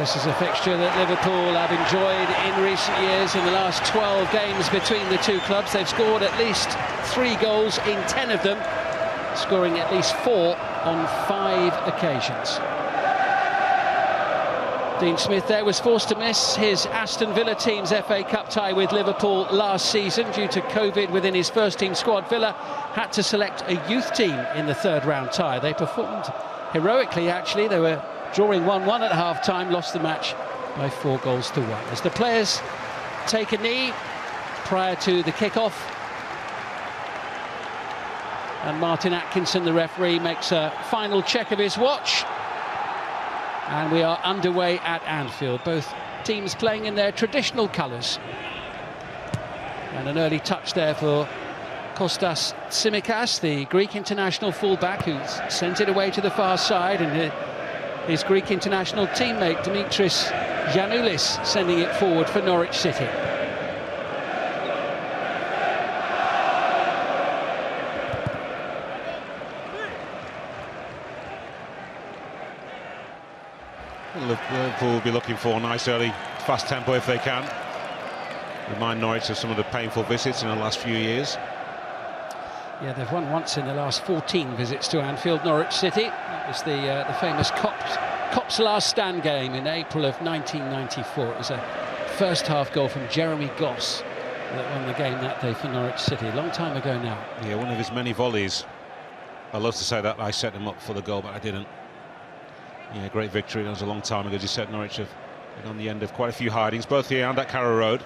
This is a fixture that Liverpool have enjoyed in recent years. In the last 12 games between the two clubs, they've scored at least 3 goals in 10 of them, scoring at least 4 on 5 occasions. Dean Smith there was forced to miss his Aston Villa team's FA Cup tie with Liverpool last season due to COVID within his first-team squad. Villa had to select a youth team in the third-round tie. They performed heroically, actually. They were drawing 1-1 at half-time, lost the match by 4 goals to 1. As the players take a knee prior to the kick-off, and Martin Atkinson, the referee, makes a final check of his watch. And we are underway at Anfield. Both teams playing in their traditional colours. And an early touch there for Kostas Tsimikas, the Greek international fullback, who's sent it away to the far side, and his Greek international teammate Dimitris Giannoulis sending it forward for Norwich City. Liverpool will be looking for a nice early fast tempo if they can. Remind Norwich of some of the painful visits in the last few years. Yeah, they've won once in the last 14 visits to Anfield, Norwich City. That was the famous Cops last stand game in April of 1994. It was a first-half goal from Jeremy Goss that won the game that day for Norwich City. A long time ago now. Yeah, one of his many volleys. I'd love to say that I set him up for the goal, but I didn't. Yeah, great victory. That was a long time ago. As you said, Norwich have been on the end of quite a few hidings, both here and at Carrow Road.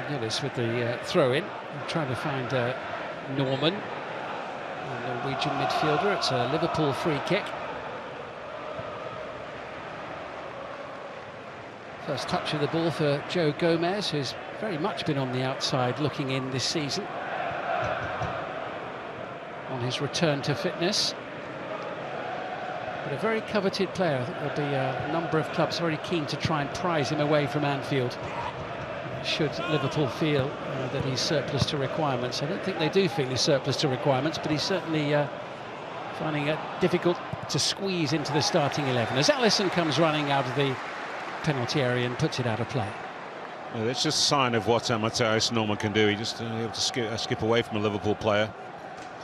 Gillis with the throw-in, trying to find Norman, a Norwegian midfielder. It's a Liverpool free kick. First touch of the ball for Joe Gomez, who's very much been on the outside looking in this season on his return to fitness. But a very coveted player. I think there'll be a number of clubs very keen to try and prize him away from Anfield, should Liverpool feel that he's surplus to requirements. I don't think they do feel he's surplus to requirements, but he's certainly finding it difficult to squeeze into the starting 11 as Alisson comes running out of the penalty area and puts it out of play. Well, it's just a sign of what Matthijs Norman can do. He just able to skip away from a Liverpool player.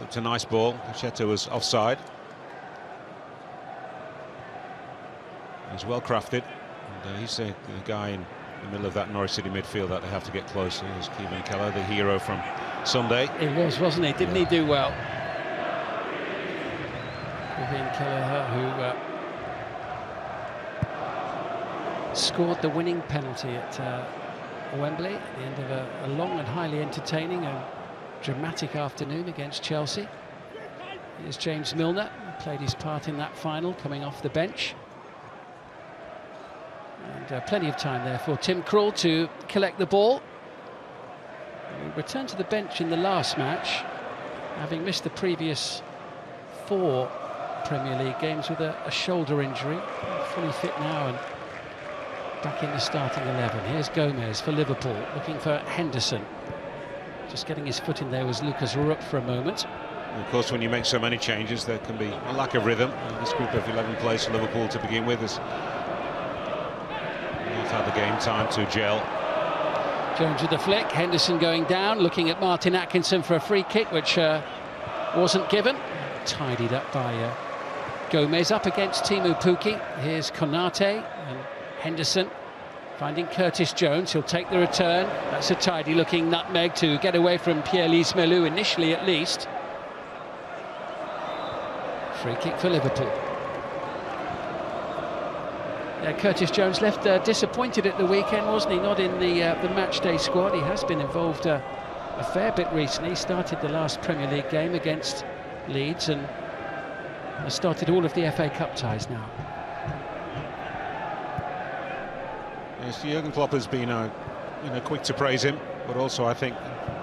It's a nice ball. Cheto was offside. He's well crafted. And, he's the guy in the middle of that Norwich City midfield that they have to get close to. Is Kevin Keller, the hero from Sunday. He was, wasn't he? Didn't he do well? Kevin Keller, who scored the winning penalty at Wembley at the end of a long and highly entertaining and dramatic afternoon against Chelsea. Here's James Milner, who played his part in that final, coming off the bench. And plenty of time there for Tim Krul to collect the ball. He returned to the bench in the last match, having missed the previous 4 Premier League games with a shoulder injury. Fully fit now and back in the starting 11. Here's Gomez for Liverpool, looking for Henderson. Just getting his foot in there was Lukas Rupp for a moment. And of course, when you make so many changes, there can be a lack of rhythm. This group of 11 plays for Liverpool to begin with has had the game time to gel. Jones with the flick, Henderson going down, looking at Martin Atkinson for a free kick, which wasn't given. Tidied up by Gomez up against Timu Pukki. Here's Konate and Henderson finding Curtis Jones. He'll take the return. That's a tidy looking nutmeg to get away from Pierre-Lise Melou, initially at least. Free kick for Liverpool. Yeah, Curtis Jones left disappointed at the weekend, wasn't he? Not in the match day squad. He has been involved a fair bit recently. He started the last Premier League game against Leeds and has started all of the FA Cup ties now. Yes, Jurgen Klopp has been quick to praise him, but also I think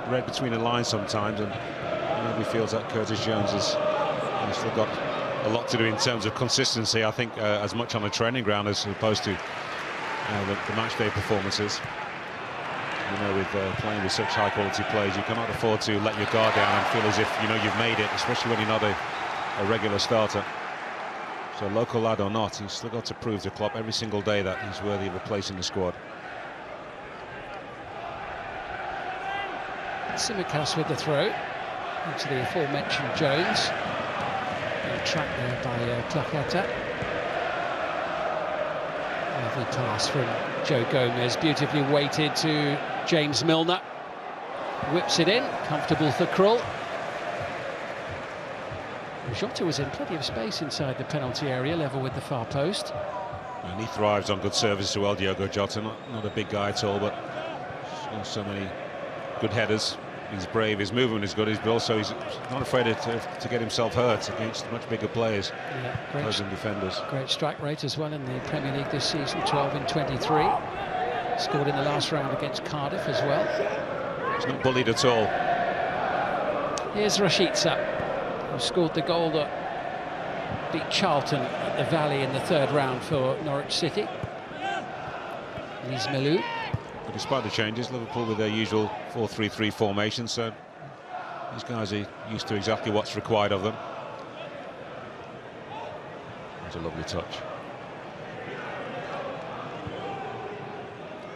read between the lines sometimes, and maybe feels that Curtis Jones has still got a lot to do in terms of consistency. I think as much on the training ground as opposed to the match day performances. You know, with playing with such high-quality players, you cannot afford to let your guard down and feel as if, you know, you've made it, especially when you're not a regular starter. So local lad or not, he's still got to prove to Klopp every single day that he's worthy of a place in the squad. Tsimikas with the throw into the aforementioned Jones. Tracked there by Takumi. Lovely pass from Joe Gomez, beautifully weighted to James Milner. Whips it in, comfortable for Krull. Jota was in plenty of space inside the penalty area, level with the far post. And he thrives on good service as well, Diogo Jota. Not a big guy at all, but so many good headers. He's brave, his movement is good, but also he's not afraid to get himself hurt against much bigger players, opposing defenders. Great strike rate as well in the Premier League this season, 12 in 23. Scored in the last round against Cardiff as well. He's not bullied at all. Here's Rashica, who scored the goal that beat Charlton at the Valley in the third round for Norwich City. Liz Melou. But despite the changes, Liverpool with their usual 4-3-3 formation, so these guys are used to exactly what's required of them. It's a lovely touch.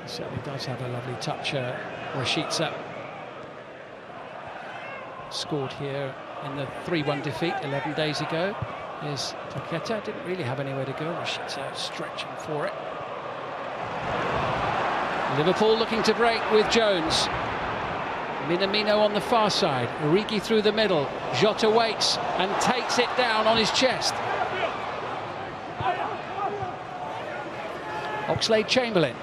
Certainly does have a lovely touch. Rashica scored here in the 3-1 defeat 11 days ago. Here's Takumi, didn't really have anywhere to go. Rashica stretching for it. Liverpool looking to break with Jones. Minamino on the far side. Origi through the middle. Jota waits and takes it down on his chest. Oxlade-Chamberlain.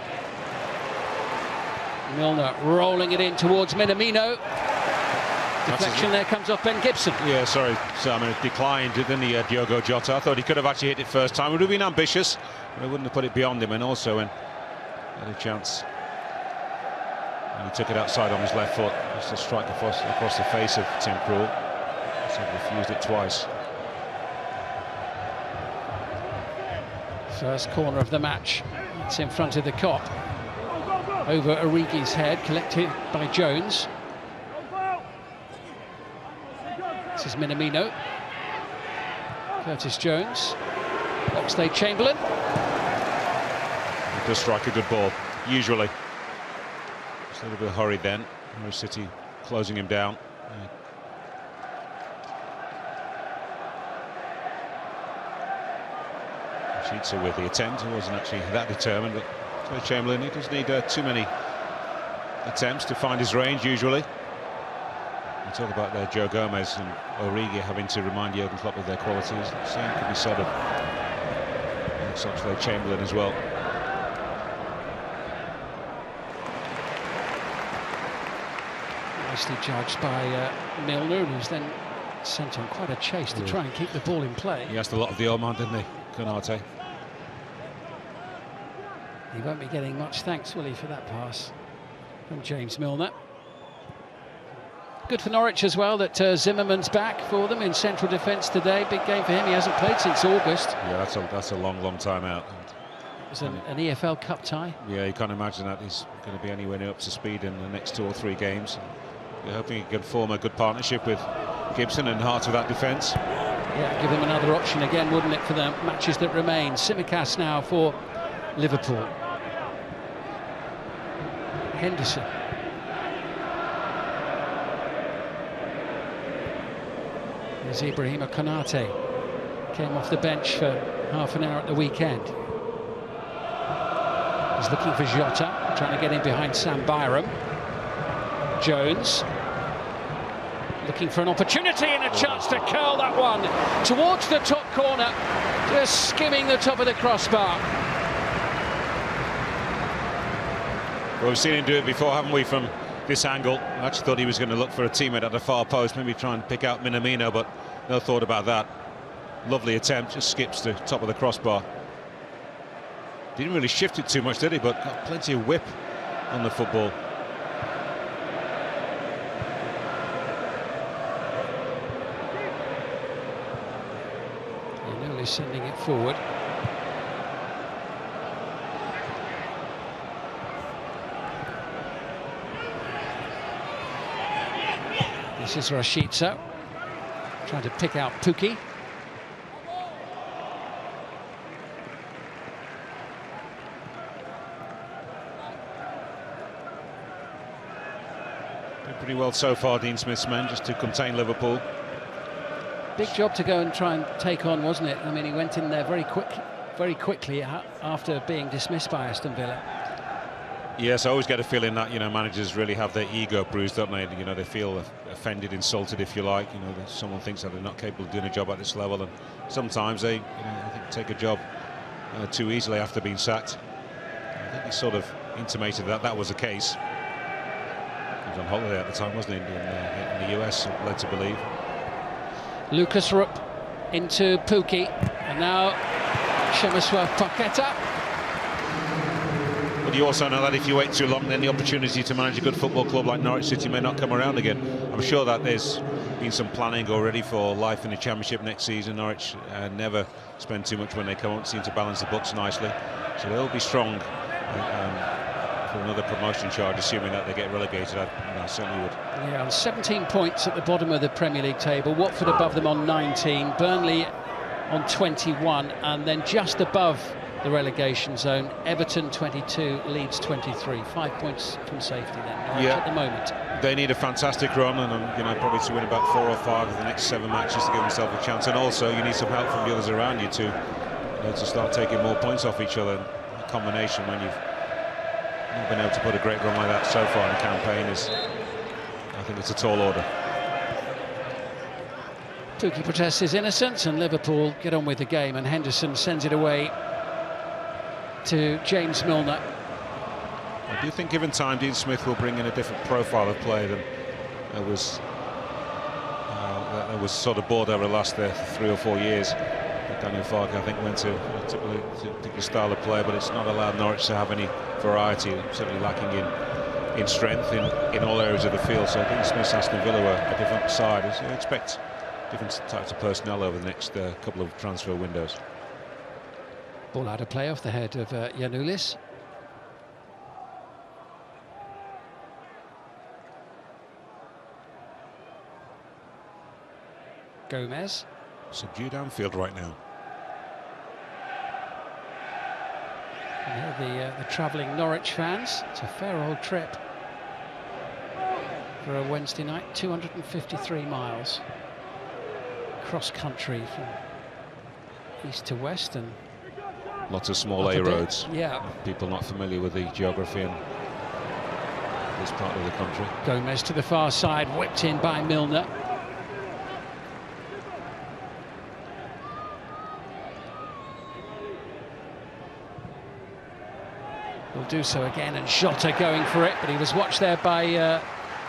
Milner rolling it in towards Minamino. Deflection there comes off Ben Gibson. Yeah, sorry, Simon, it declined, didn't he, Diogo Jota? I thought he could have actually hit it first time. It would have been ambitious, but it wouldn't have put it beyond him, and also when had a chance. And he took it outside on his left foot, just a strike across the face of Tim Krul. So he refused it twice. First corner of the match. It's in front of the Kop. Over Origi's head, collected by Jones. This is Minamino. Curtis Jones. Oxlade-Chamberlain. He does strike a good ball, usually. Just a little bit hurried then. Norwich City closing him down. Rashica with the attempt. He wasn't actually that determined, but Chamberlain, he doesn't need too many attempts to find his range, usually. We talk about Joe Gomez and Origi having to remind Jurgen Klopp of their qualities. The same could be said of Oxlade-Chamberlain as well. Nicely judged by Milner, who's then sent on quite a chase to try and keep the ball in play. He asked a lot of the old man, didn't he, Konate? He won't be getting much thanks, will he, for that pass from James Milner. Good for Norwich as well that Zimmerman's back for them in central defence today. Big game for him. He hasn't played since August. Yeah, that's a long time out. It was an EFL Cup tie. Yeah, you can't imagine that he's going to be anywhere near up to speed in the next 2 or 3 games. We're hoping he can form a good partnership with Gibson and heart of that defence. Yeah, give him another option again, wouldn't it, for the matches that remain. Tsimikas now for Liverpool. Henderson. There's Ibrahima Konate. Came off the bench for half an hour at the weekend. He's looking for Jota, trying to get in behind Sam Byram. Jones. Looking for an opportunity and a chance to curl that one towards the top corner, just skimming the top of the crossbar. Well, we've seen him do it before, haven't we, from this angle. I actually thought he was going to look for a teammate at the far post, maybe try and pick out Minamino, but no thought about that. Lovely attempt, just skips the top of the crossbar. Didn't really shift it too much, did he? But got plenty of whip on the football. Nearly sending it forward. This is Rashica trying to pick out Pukki. Did pretty well so far, Dean Smith's men, just to contain Liverpool. Big job to go and try and take on, wasn't it? I mean, he went in there very quickly after being dismissed by Aston Villa. Yes, I always get a feeling that, you know, managers really have their ego bruised, don't they? You know, they feel offended, insulted, if you like. You know, that someone thinks that they're not capable of doing a job at this level, and sometimes they, I think, take a job too easily after being sacked. I think he sort of intimated that that was the case. He was on holiday at the time, wasn't he, in the US, led to believe. Lukas Rupp into Pukki, and now Shemiswa Paqueta. But you also know that if you wait too long, then the opportunity to manage a good football club like Norwich City may not come around again. I'm sure that there's been some planning already for life in the Championship next season. Norwich never spend too much when they come up, seem to balance the books nicely. So they'll be strong for another promotion charge, assuming that they get relegated. I certainly would. Yeah, on 17 points at the bottom of the Premier League table. Watford above them on 19, Burnley on 21, and then just above the relegation zone, Everton 22, Leeds 23. 5 points from safety then, Norwich at the moment. They need a fantastic run, and you know, probably to win about 4 or 5 of the next 7 matches to give themselves a chance. And also, you need some help from the others around you to start taking more points off each other. A combination when you've not been able to put a great run like that so far in the campaign is, I think, it's a tall order. Pukki protests his innocence, and Liverpool get on with the game, and Henderson sends it away to James Milner. I do think, given time, Dean Smith will bring in a different profile of play than was sort of bored over the last 3 or 4 years. Daniel Farke, I think, went to a particular style of play, but it's not allowed Norwich to have any variety. Certainly lacking in strength in all areas of the field. So Dean Smith's Aston Villa were a different side. So I expect different types of personnel over the next couple of transfer windows. Ball out of play off the head of Giannoulis. Gomez. Subdued Anfield right now. And here the travelling Norwich fans. It's a fair old trip for a Wednesday night. 253 miles cross country from east to west, and lots of small A roads. Yeah. People not familiar with the geography in this part of the country. Gomez to the far side, whipped in by Milner. Will do so again, and Jota going for it, but he was watched there by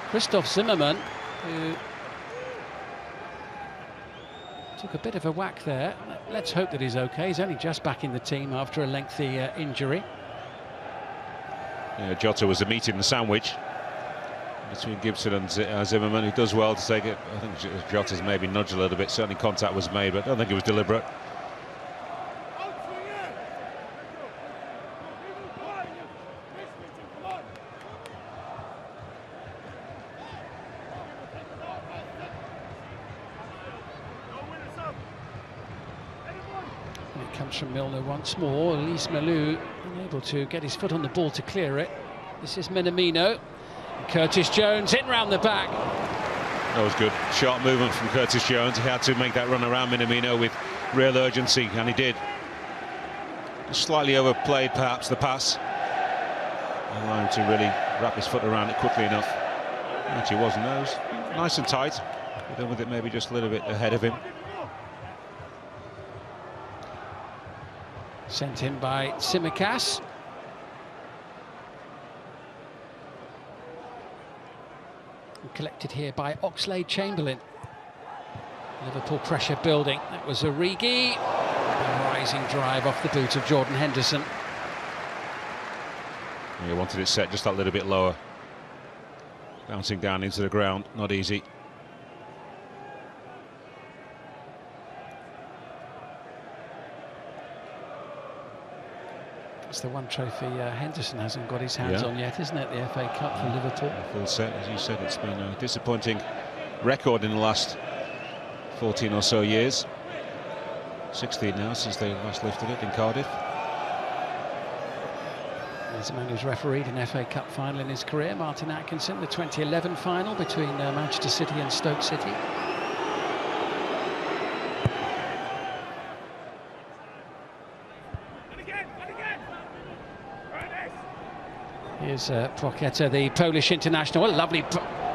Christoph Zimmermann, who took a bit of a whack there. Let's hope that he's okay. He's only just back in the team after a lengthy injury. Yeah, Jota was the meat in the sandwich between Gibson and Zimmermann, who does well to take it. I think Jota's maybe nudged a little bit. Certainly contact was made, but I don't think it was deliberate. From Milner once more. Elise Malou unable to get his foot on the ball to clear it. This is Minamino. Curtis Jones in round the back. That was good. Sharp movement from Curtis Jones. He had to make that run around Minamino with real urgency, and he did. Slightly overplayed, perhaps, the pass. Allowed him to really wrap his foot around it quickly enough. Actually wasn't. That was nice and tight. Done with it maybe just a little bit ahead of him. Sent in by Tsimikas. And collected here by Oxlade-Chamberlain. Liverpool pressure building. That was Origi. A rising drive off the boot of Jordan Henderson. He wanted it set just that little bit lower. Bouncing down into the ground, not easy. It's the one trophy Henderson hasn't got his hands on yet, isn't it? The FA Cup for Liverpool. Full set, as you said. It's been a disappointing record in the last 14 or so years. 16 now since they last lifted it in Cardiff. He's a man who's refereed an FA Cup final in his career, Martin Atkinson, the 2011 final between Manchester City and Stoke City. Here's Proketa, the Polish international. A lovely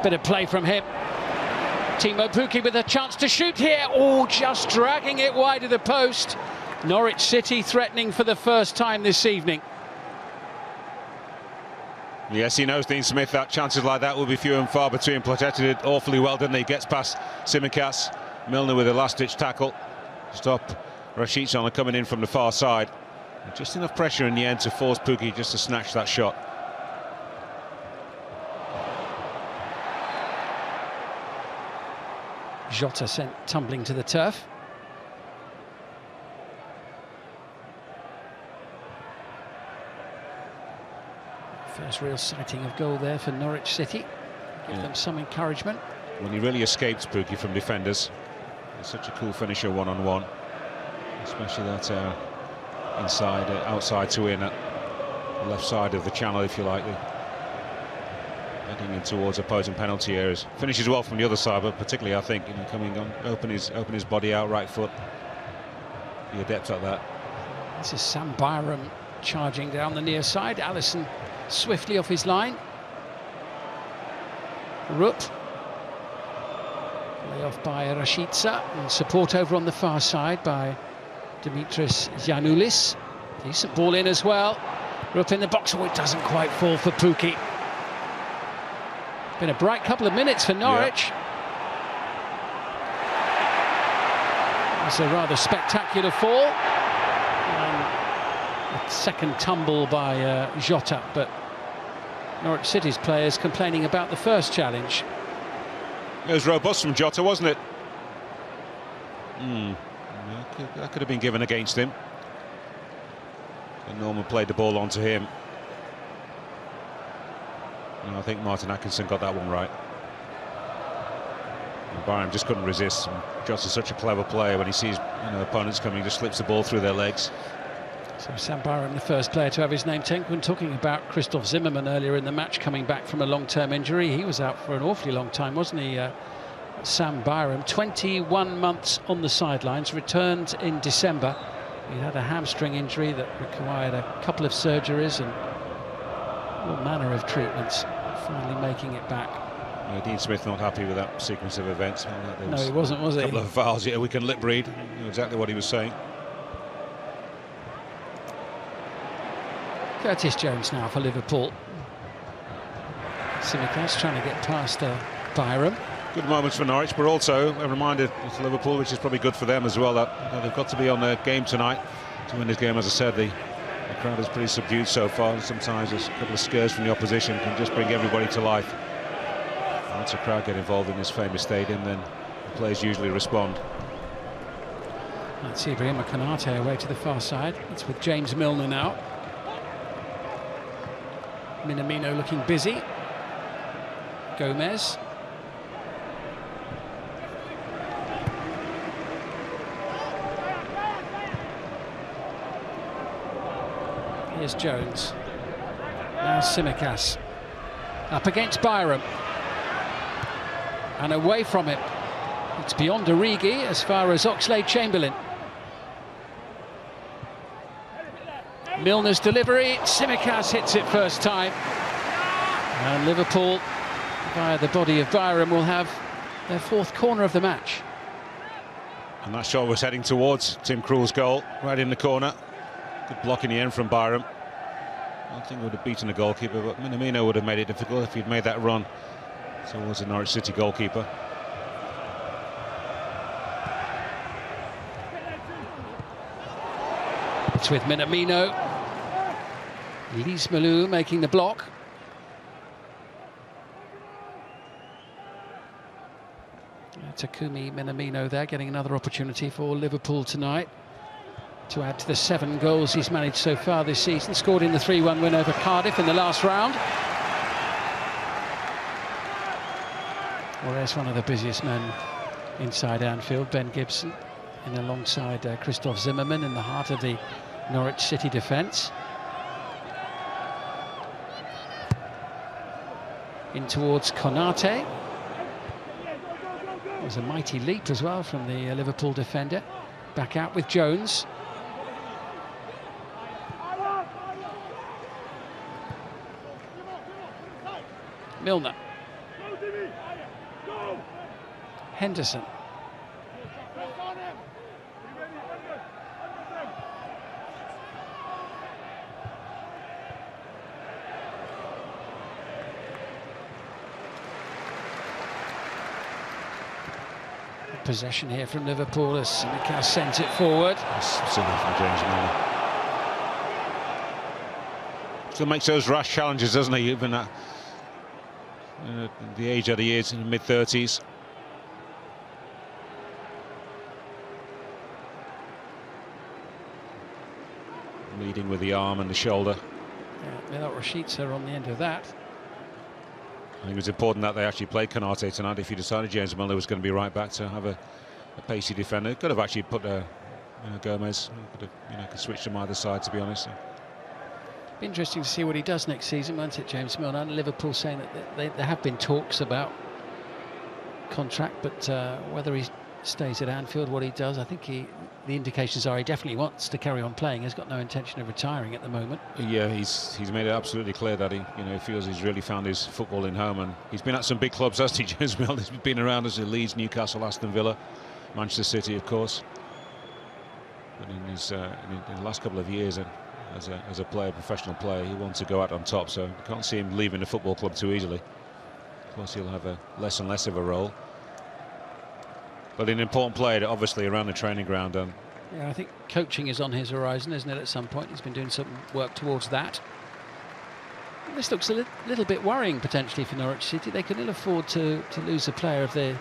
bit of play from him. Timo Pukki with a chance to shoot here. Oh, just dragging it wide of the post. Norwich City threatening for the first time this evening. Yes, he knows, Dean Smith, that chances like that will be few and far between. Proketa did awfully well, didn't he? Gets past Tsimikas. Milner with a last-ditch tackle. Stop Rashica coming in from the far side. Just enough pressure in the end to force Pukki just to snatch that shot. Jota sent tumbling to the turf. First real sighting of goal there for Norwich City. Give them some encouragement. When he really escaped Pukki from defenders. He's such a cool finisher one-on-one. Especially that inside, outside to in at the left side of the channel, if you like. Heading in towards opposing penalty areas. Finishes well from the other side, but particularly I think, you know, coming on, open his body out, right foot. Be adept at that. This is Sam Byram charging down the near side. Alisson swiftly off his line. Rupp. Lay off by Rashica, and support over on the far side by Dimitris Giannoulis. Decent ball in as well. Rupp in the box. Oh, it doesn't quite fall for Pukki. Been a bright couple of minutes for Norwich. Yeah. It's a rather spectacular fall. A second tumble by Jota, but Norwich City's players complaining about the first challenge. It was robust from Jota, wasn't it? That could have been given against him. And Norman played the ball onto him. And I think Martin Atkinson got that one right. And Byram just couldn't resist. Jota's such a clever player. When he sees, you know, opponents coming, he just slips the ball through their legs. So Sam Byram, the first player to have his name taken. When talking about Christoph Zimmermann earlier in the match, coming back from a long-term injury, he was out for an awfully long time, wasn't he? Sam Byram, 21 months on the sidelines, returned in December. He had a hamstring injury that required a couple of surgeries and all manner of treatments, finally making it back. Dean Smith not happy with that sequence of events. No, he wasn't, was he? A couple of fouls, yeah, we can lip read. You know exactly what he was saying. Curtis Jones now for Liverpool. Tsimikas trying to get past Byram. Good moments for Norwich, but also a reminder to Liverpool, which is probably good for them as well, that they've got to be on their game tonight to win this game. As I said, the crowd is pretty subdued so far. Sometimes a couple of scares from the opposition can just bring everybody to life. Once a crowd get involved in this famous stadium, then the players usually respond. Let's see Ibrahima Konate away to the far side. It's with James Milner now. Minamino looking busy. Gomez. Here's Jones. Now Tsimikas. Up against Byram. And away from it. It's beyond Origi as far as Oxlade-Chamberlain. Milner's delivery. Tsimikas hits it first time. And Liverpool, via the body of Byram, will have their fourth corner of the match. And that shot was heading towards Tim Krul's goal, right in the corner. Good block in the end from Byram. I think he would have beaten the goalkeeper, but Minamino would have made it difficult if he'd made that run towards the Norwich City goalkeeper. It's with Minamino. Lise Malou making the block. Takumi Minamino there, getting another opportunity for Liverpool tonight to add to the 7 goals he's managed so far this season. Scored in the 3-1 win over Cardiff in the last round. Well, there's one of the busiest men inside Anfield, Ben Gibson, in alongside Christoph Zimmermann in the heart of the Norwich City defence. In towards Konate. There's a mighty leap as well from the Liverpool defender. Back out with Jones. Milner. Henderson. Possession here from Liverpool as Simicast sends it forward. Silly from James Milner. Still makes those rash challenges, doesn't he? Even at the age that he is, in the mid-30s. Leading with the arm and the shoulder. Yeah, Milot Rashica on the end of that. I think it was important that they actually played Konate tonight. If you decided James Milner was going to be right back to have a pacey defender, could have actually put Gomez. Could switch from either side, to be honest. Be interesting to see what he does next season, won't it, James Milner? And Liverpool saying that there have been talks about contract, but whether he stays at Anfield, what he does, I think the indications are he definitely wants to carry on playing. He's got no intention of retiring at the moment. Yeah, he's made it absolutely clear that he feels he's really found his footballing home, and he's been at some big clubs, hasn't he, James Milner? He's been around as Leeds, Newcastle, Aston Villa, Manchester City, of course. But in his in the last couple of years, as a player, professional player, he wants to go out on top. So you can't see him leaving the football club too easily. Of course, he'll have a less and less of a role. But an important player, obviously, around the training ground. Yeah, I think coaching is on his horizon, isn't it, at some point? He's been doing some work towards that. This looks a little bit worrying, potentially, for Norwich City. They can ill afford to lose a player of the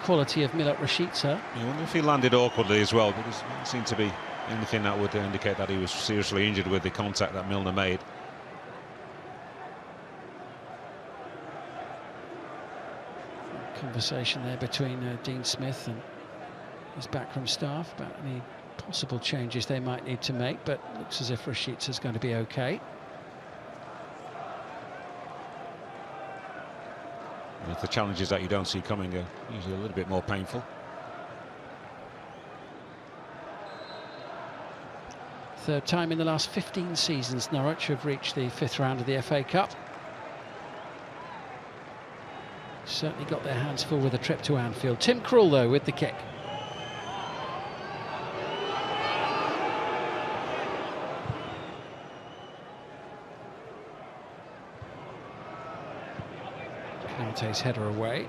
quality of Milot Rashica. I wonder if he landed awkwardly as well, because it seemed to be anything that would indicate that he was seriously injured with the contact that Milner made. Conversation there between Dean Smith and his backroom staff about any possible changes they might need to make, but looks as if Rashica's going to be okay. And the challenges that you don't see coming are usually a little bit more painful. Third time in the last 15 seasons Norwich have reached the 5th round of the FA Cup. Certainly got their hands full with a trip to Anfield. Tim Krul, though, with the kick. Kanate's header away.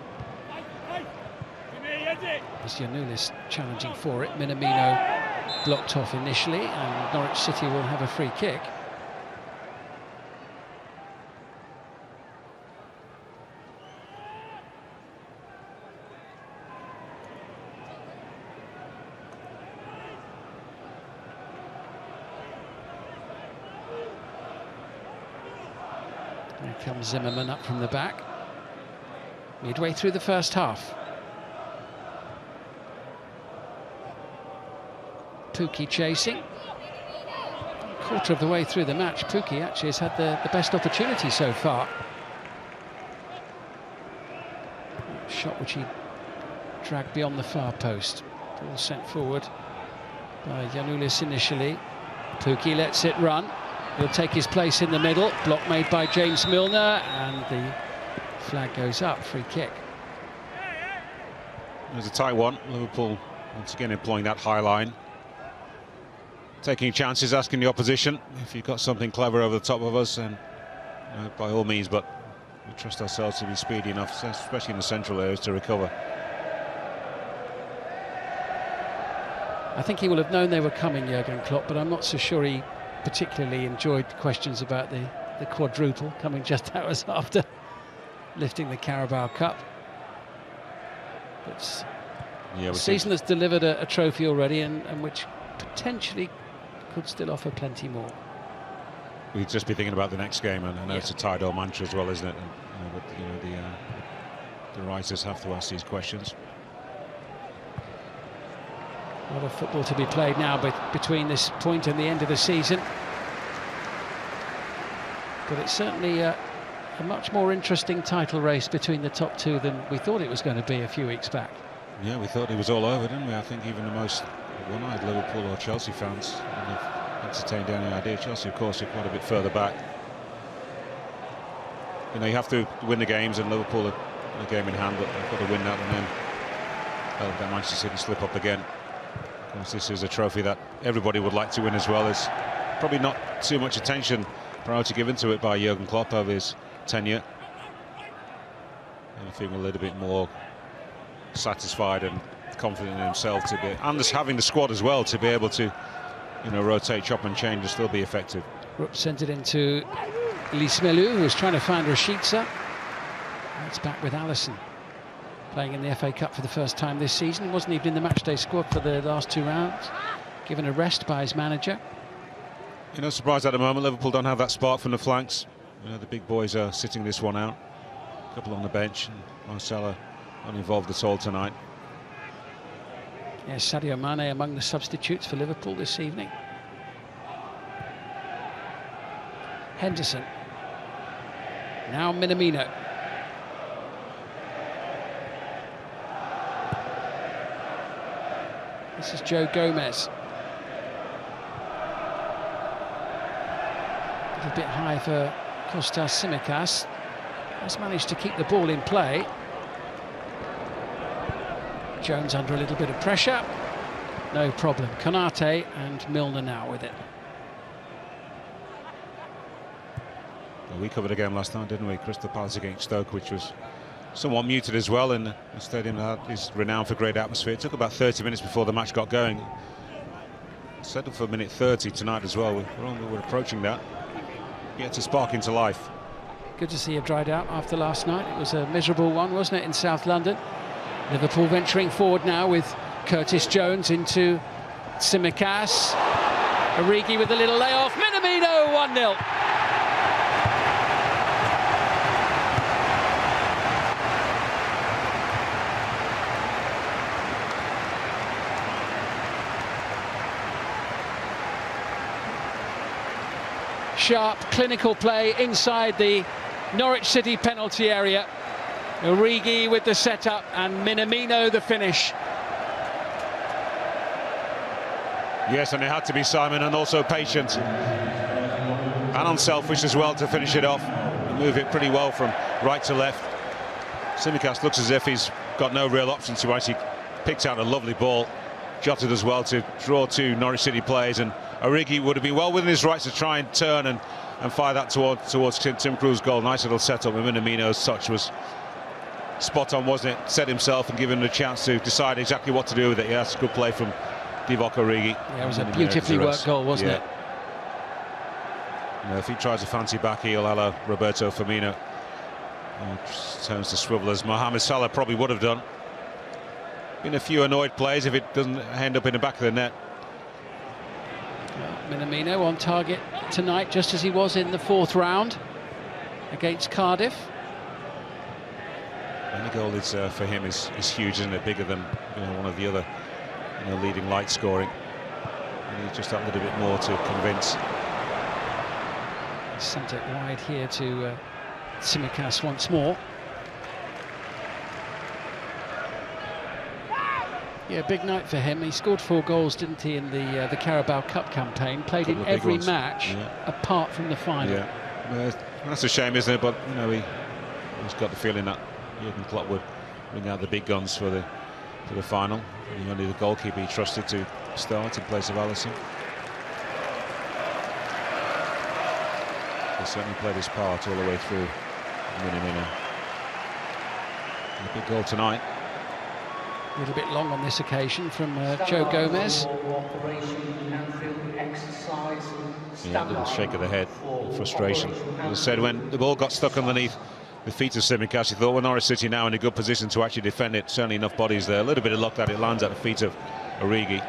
As Giannoulis challenging for it. Minamino blocked off initially, and Norwich City will have a free kick. Here comes Zimmermann up from the back. Midway through the first half. Pukki chasing. Quarter of the way through the match, Pukki actually has had the best opportunity so far. Shot which he dragged beyond the far post. Ball sent forward by Giannoulis initially. Pukki lets it run. He'll take his place in the middle. Block made by James Milner, and the flag goes up. Free kick. There's a tight one. Liverpool once again employing that high line. Taking chances, asking the opposition if you've got something clever over the top of us, and by all means, but we trust ourselves to be speedy enough, especially in the central areas, to recover. I think he will have known they were coming, Jurgen Klopp, but I'm not so sure he particularly enjoyed questions about the quadruple coming just hours after lifting the Carabao Cup. But yeah, a season that's delivered a trophy already, and which potentially could still offer plenty more. We'd just be thinking about the next game, and I know it's a Tidal mantra as well, isn't it? And, but, the writers have to ask these questions. A lot of football to be played now between this point and the end of the season. But it's certainly a much more interesting title race between the top two than we thought it was going to be a few weeks back. Yeah, we thought it was all over, didn't we? I think even the most one-eyed Liverpool or Chelsea fans wouldn't have entertained any idea. Chelsea, of course, are quite a bit further back. You know, you have to win the games, and Liverpool are a game in hand, but they've got to win that, and then let Manchester City slip up again. Of course, this is a trophy that everybody would like to win as well. There's probably not too much attention priority given to it by Jurgen Klopp over his tenure. And I feel a little bit more satisfied and confident in himself to be, and just having the squad as well to be able to, you know, rotate, chop and change and still be effective. Rupp sent it into Alisson, who was trying to find Rashica. It's back with Alisson, playing in the FA Cup for the first time this season. Wasn't even in the matchday squad for the last 2 rounds. Given a rest by his manager. You know, surprised at the moment Liverpool don't have that spark from the flanks. You know, the big boys are sitting this one out. A couple on the bench, and Marcelo not involved at all tonight. Yes, Sadio Mane among the substitutes for Liverpool this evening. Henderson. Now Minamino. This is Joe Gomez. A little bit high for Kostas Tsimikas. Has managed to keep the ball in play. Jones under a little bit of pressure. No problem. Konate and Milner now with it. Well, we covered a game last night, didn't we? Crystal Palace against Stoke, which was somewhat muted as well in a stadium that is renowned for great atmosphere. It took about 30 minutes before the match got going. Set up for minute 30 tonight as well. We're approaching that. Get to spark into life. Good to see it dried out after last night. It was a miserable one, wasn't it, in South London? Liverpool venturing forward now with Curtis Jones into Tsimikas. Origi with a little layoff. Minamino 1-0. Sharp, clinical play inside the Norwich City penalty area. Origi with the setup and Minamino the finish. Yes, and it had to be Simon, and also patient and unselfish as well to finish it off and move it pretty well from right to left. Tsimikas looks as if he's got no real options to actually picked out a lovely ball, jotted as well to draw 2 Norwich City players, and Origi would have been well within his rights to try and turn and fire that towards Tim Krul's goal. Nice little setup, and Minamino's touch was spot on, wasn't it? Set himself and given him a chance to decide exactly what to do with it. Yeah, that's a good play from Divock Origi. Yeah, it was a beautifully worked goal, wasn't it? You know, if he tries a fancy back heel a la Roberto Firmino, turns to swivel as Mohamed Salah probably would have done. Been a few annoyed plays if it doesn't end up in the back of the net. Minamino on target tonight, just as he was in the 4th round against Cardiff. Any goal is for him is huge, isn't it? Bigger than one of the other leading light scoring. And he's just that little bit more to convince. Sent it wide here to Tsimikas once more. Yeah, big night for him. He scored 4 goals, didn't he, in the Carabao Cup campaign? Played in every match apart from the final. Yeah, that's a shame, isn't it? But he's got the feeling that Jurgen Klopp would bring out the big guns for the final. And only the goalkeeper he trusted to start in place of Alisson. He certainly played his part all the way through. Minamino. A big goal tonight. A little bit long on this occasion from Joe Gomez. Yeah, a little shake of the head, frustration. As I said, when the ball got stuck underneath the feet of Tsimikas, he thought, well, Norwich City now in a good position to actually defend it. Certainly enough bodies there. A little bit of luck that it lands at the feet of Origi.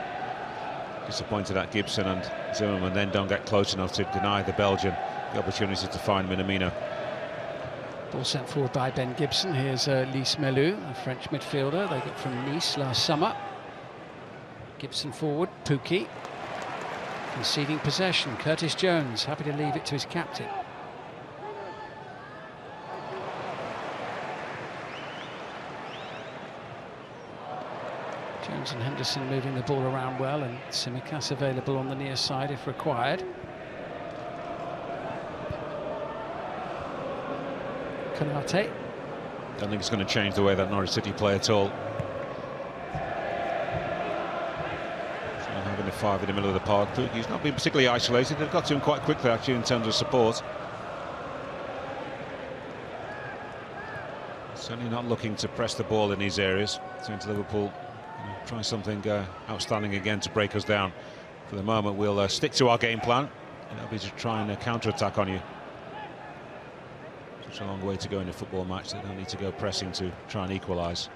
Disappointed that Gibson and Zimmerman then don't get close enough to deny the Belgian the opportunity to find Minamino. Ball sent forward by Ben Gibson. Here's Alisson, a French midfielder they got from Nice last summer. Gibson forward, Pukki. Conceding possession, Curtis Jones happy to leave it to his captain. Jones and Henderson moving the ball around well, and Tsimikas available on the near side if required. Konate. Don't think it's going to change the way that Norwich City play at all. So having the five in the middle of the park, Pukki's not been particularly isolated. They've got to him quite quickly actually in terms of support. Certainly not looking to press the ball in these areas. Saying to Liverpool, try something outstanding again to break us down. For the moment, we'll stick to our game plan. And that'll be to try and counter-attack on you. Such a long way to go in a football match. They don't need to go pressing to try and equalise.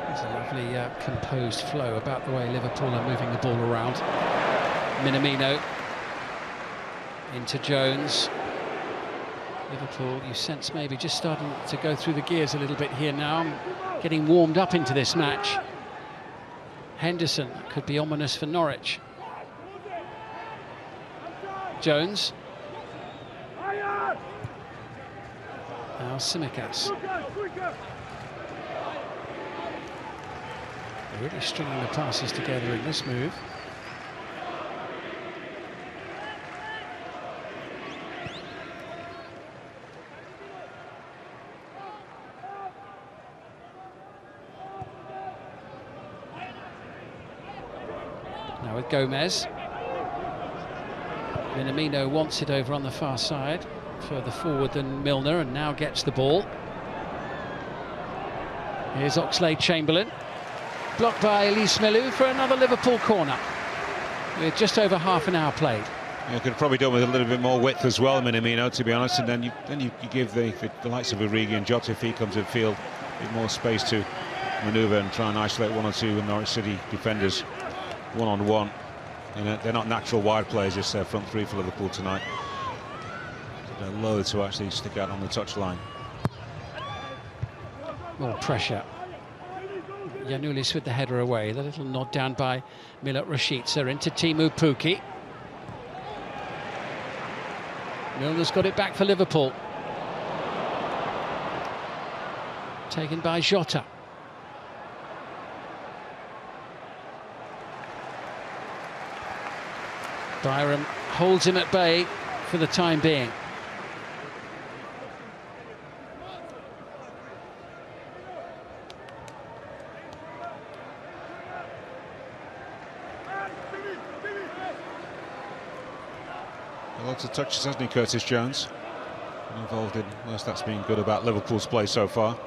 There's a lovely composed flow about the way Liverpool are moving the ball around. Minamino into Jones. Liverpool, you sense maybe just starting to go through the gears a little bit here now, getting warmed up into this match. Henderson could be ominous for Norwich. Jones. Now Tsimikas. They're really stringing the passes together in this move. Now with Gomez. Minamino wants it over on the far side, further forward than Milner, and now gets the ball. Here's Oxlade-Chamberlain, blocked by Alisson for another Liverpool corner, with just over half an hour played. You could have probably done with a little bit more width as well, Minamino, to be honest, and then you give the likes of Origi and Jota, if he comes in field, a bit more space to manoeuvre and try and isolate one or two Norwich City defenders one-on-one. They're not natural wide players, it's their front three for Liverpool tonight. They're loath to actually stick out on the touchline. More pressure. Giannoulis with the header away. The little nod down by Milot Rashica into Teemu Pukki. Milner's got it back for Liverpool. Taken by Jota. Byram holds him at bay for the time being. Lots of touches, hasn't he, Curtis Jones? Involved in most that's been good about Liverpool's play so far.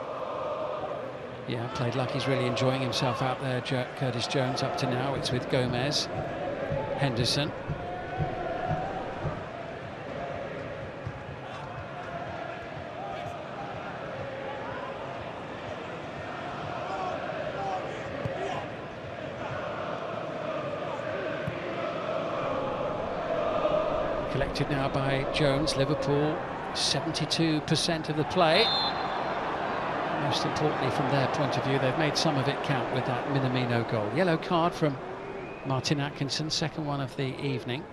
Yeah, played like he's really enjoying himself out there, Curtis Jones, up to now. It's with Gomez, Henderson. Collected now by Jones. Liverpool 72% of the play. Most importantly, from their point of view, they've made some of it count with that Minamino goal. Yellow card from Martin Atkinson, second one of the evening.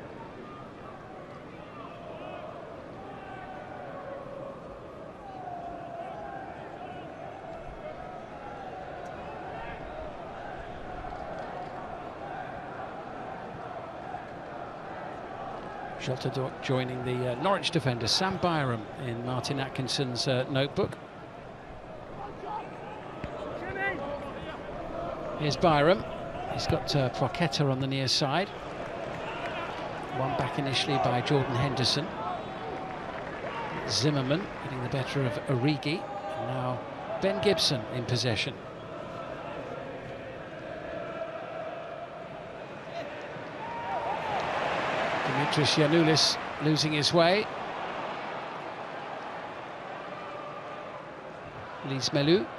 Jota joining the Norwich defender Sam Byram in Martin Atkinson's notebook. Here's Byram. He's got Procetta on the near side. One back initially by Jordan Henderson. Zimmerman getting the better of Origi. And now Ben Gibson in possession. Dimitris Giannoulis losing his way. Alisson.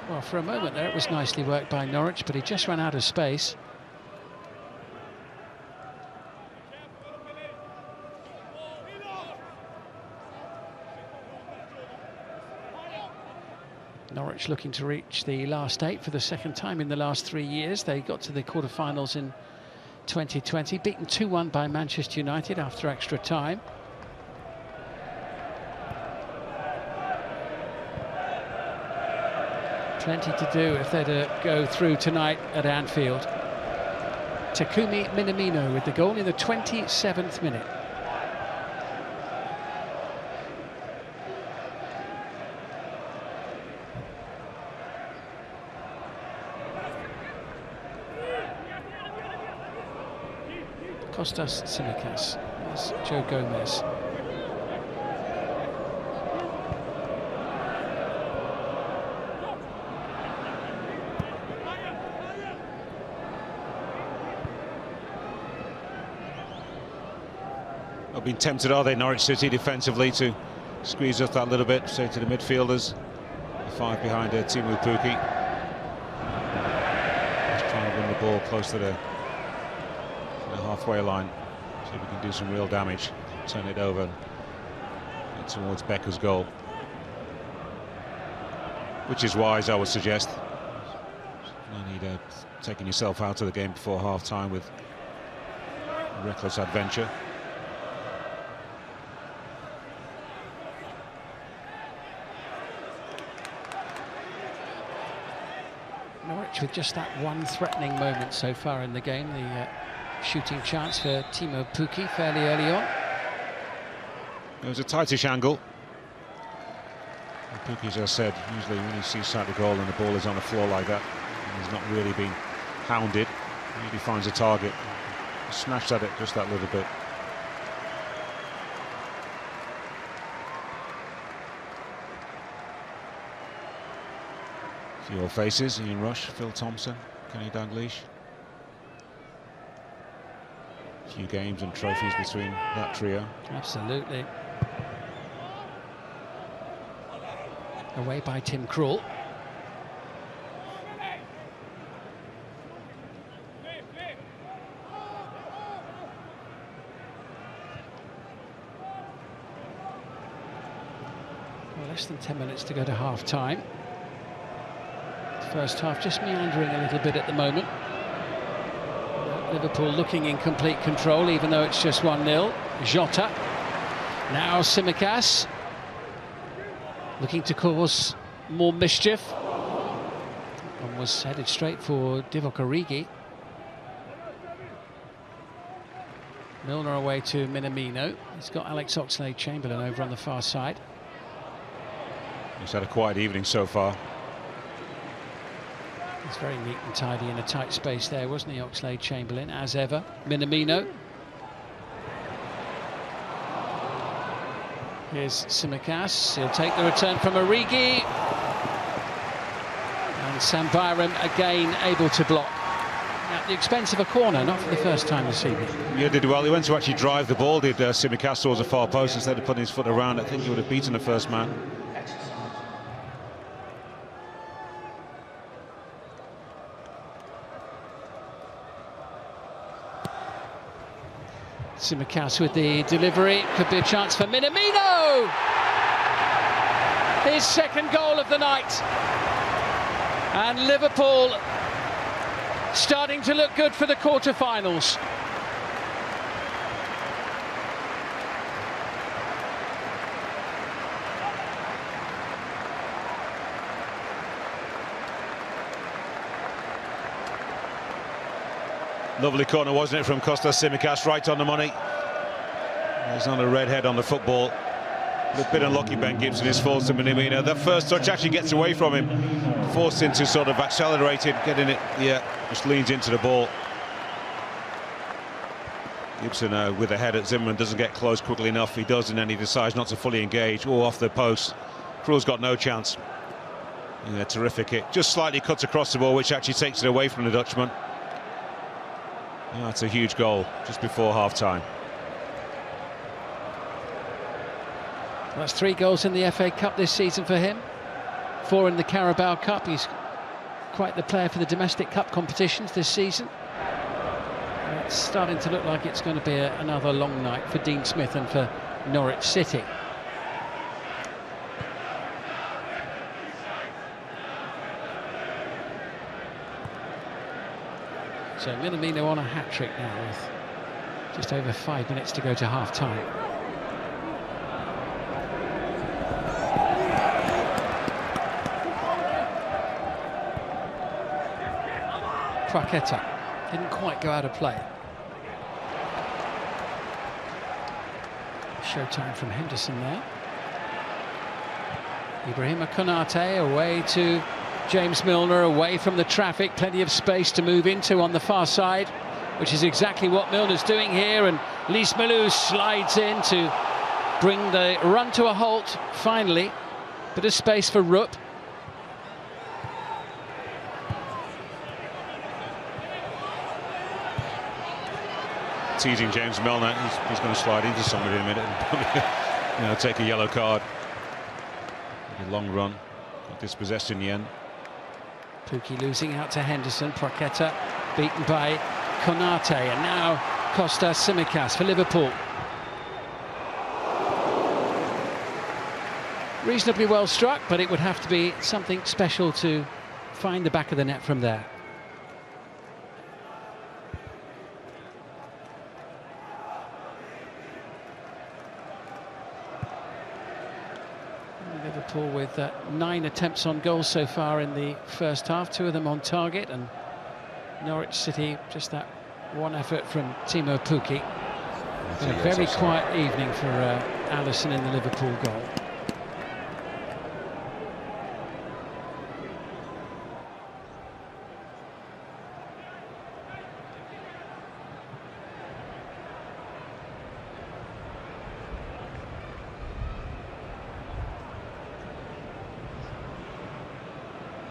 Well, for a moment there it was nicely worked by Norwich, but he just ran out of space. Norwich looking to reach the last 8 for the second time in the last 3 years. They got to the quarter-finals in 2020, beaten 2-1 by Manchester United after extra time. Plenty to do if they're to go through tonight at Anfield. Takumi Minamino with the goal in the 27th minute. Kostas Tsimikas, there's Joe Gomez. Not been tempted, are they, Norwich City defensively, to squeeze up that little bit, say to the midfielders. The 5 behind Teemu Pukki. Just trying to win the ball close to the halfway line, so we can do some real damage, turn it over and towards Becker's goal, which is wise, I would suggest. No need taking yourself out of the game before half-time with reckless adventure. Norwich with just that one threatening moment so far in the game, the shooting chance for Teemu Pukki fairly early on. It was a tightish angle. Pukki, as I said, usually when he sees sight of the goal and the ball is on the floor like that, and he's not really been hounded, he usually finds a target. Snatched at it just that little bit. A few old faces: Ian Rush, Phil Thompson, Kenny Dalglish. Few games and trophies between that trio. Absolutely. Away by Tim Krul. Well, less than 10 minutes to go to half-time. First half just meandering a little bit at the moment. Liverpool looking in complete control, even though it's just 1-0. Jota. Now Tsimikas. Looking to cause more mischief. And was headed straight for Divock Origi. Milner away to Minamino. He's got Alex Oxlade-Chamberlain over on the far side. He's had a quiet evening so far. He's very neat and tidy in a tight space there, wasn't he, Oxlade-Chamberlain, as ever. Minamino. Here's Tsimikas. He'll take the return from Origi. And Sam Byram again able to block. At the expense of a corner, not for the first time this evening. Yeah, did well. He went to actually drive the ball, did Tsimikas, towards the far post instead of putting his foot around. I think he would have beaten the first man. Tsimikas with the delivery, could be a chance for Minamino! His second goal of the night. And Liverpool starting to look good for the quarter-finals. Lovely corner, wasn't it, from Kostas Tsimikas, right on the money. There's not a red head on the football. A bit unlucky, Ben Gibson, is forced to Minamino. That first touch actually gets away from him, forced into sort of accelerated, getting it, yeah, just leans into the ball. Gibson with a head at Zimmerman doesn't get close quickly enough. He does, and then he decides not to fully engage. Oh, off the post. Krul's got no chance. Yeah, terrific hit. Just slightly cuts across the ball, which actually takes it away from the Dutchman. That's a huge goal just before half-time. That's 3 goals in the FA Cup this season for him. 4 in the Carabao Cup. He's quite the player for the domestic cup competitions this season. It's starting to look like it's going to be another long night for Dean Smith and for Norwich City. So Minamino on a hat-trick now with just over 5 minutes to go to half-time. Paqueta didn't quite go out of play. Showtime from Henderson there. Ibrahima Konate away to James Milner, away from the traffic, plenty of space to move into on the far side, which is exactly what Milner's doing here, and Lys Melou slides in to bring the run to a halt finally. Bit of space for Rupp. Teasing James Milner, he's going to slide into somebody in a minute and take a yellow card. A long run, got dispossessed in the end. Pukki losing out to Henderson. Paqueta beaten by Konate, and now Costa Tsimikas for Liverpool. Reasonably well struck, but it would have to be something special to find the back of the net from there. Liverpool with 9 attempts on goal so far in the first half, 2 of them on target, and Norwich City just that one effort from Timo Pukki. And a very quiet evening for Alisson in the Liverpool goal.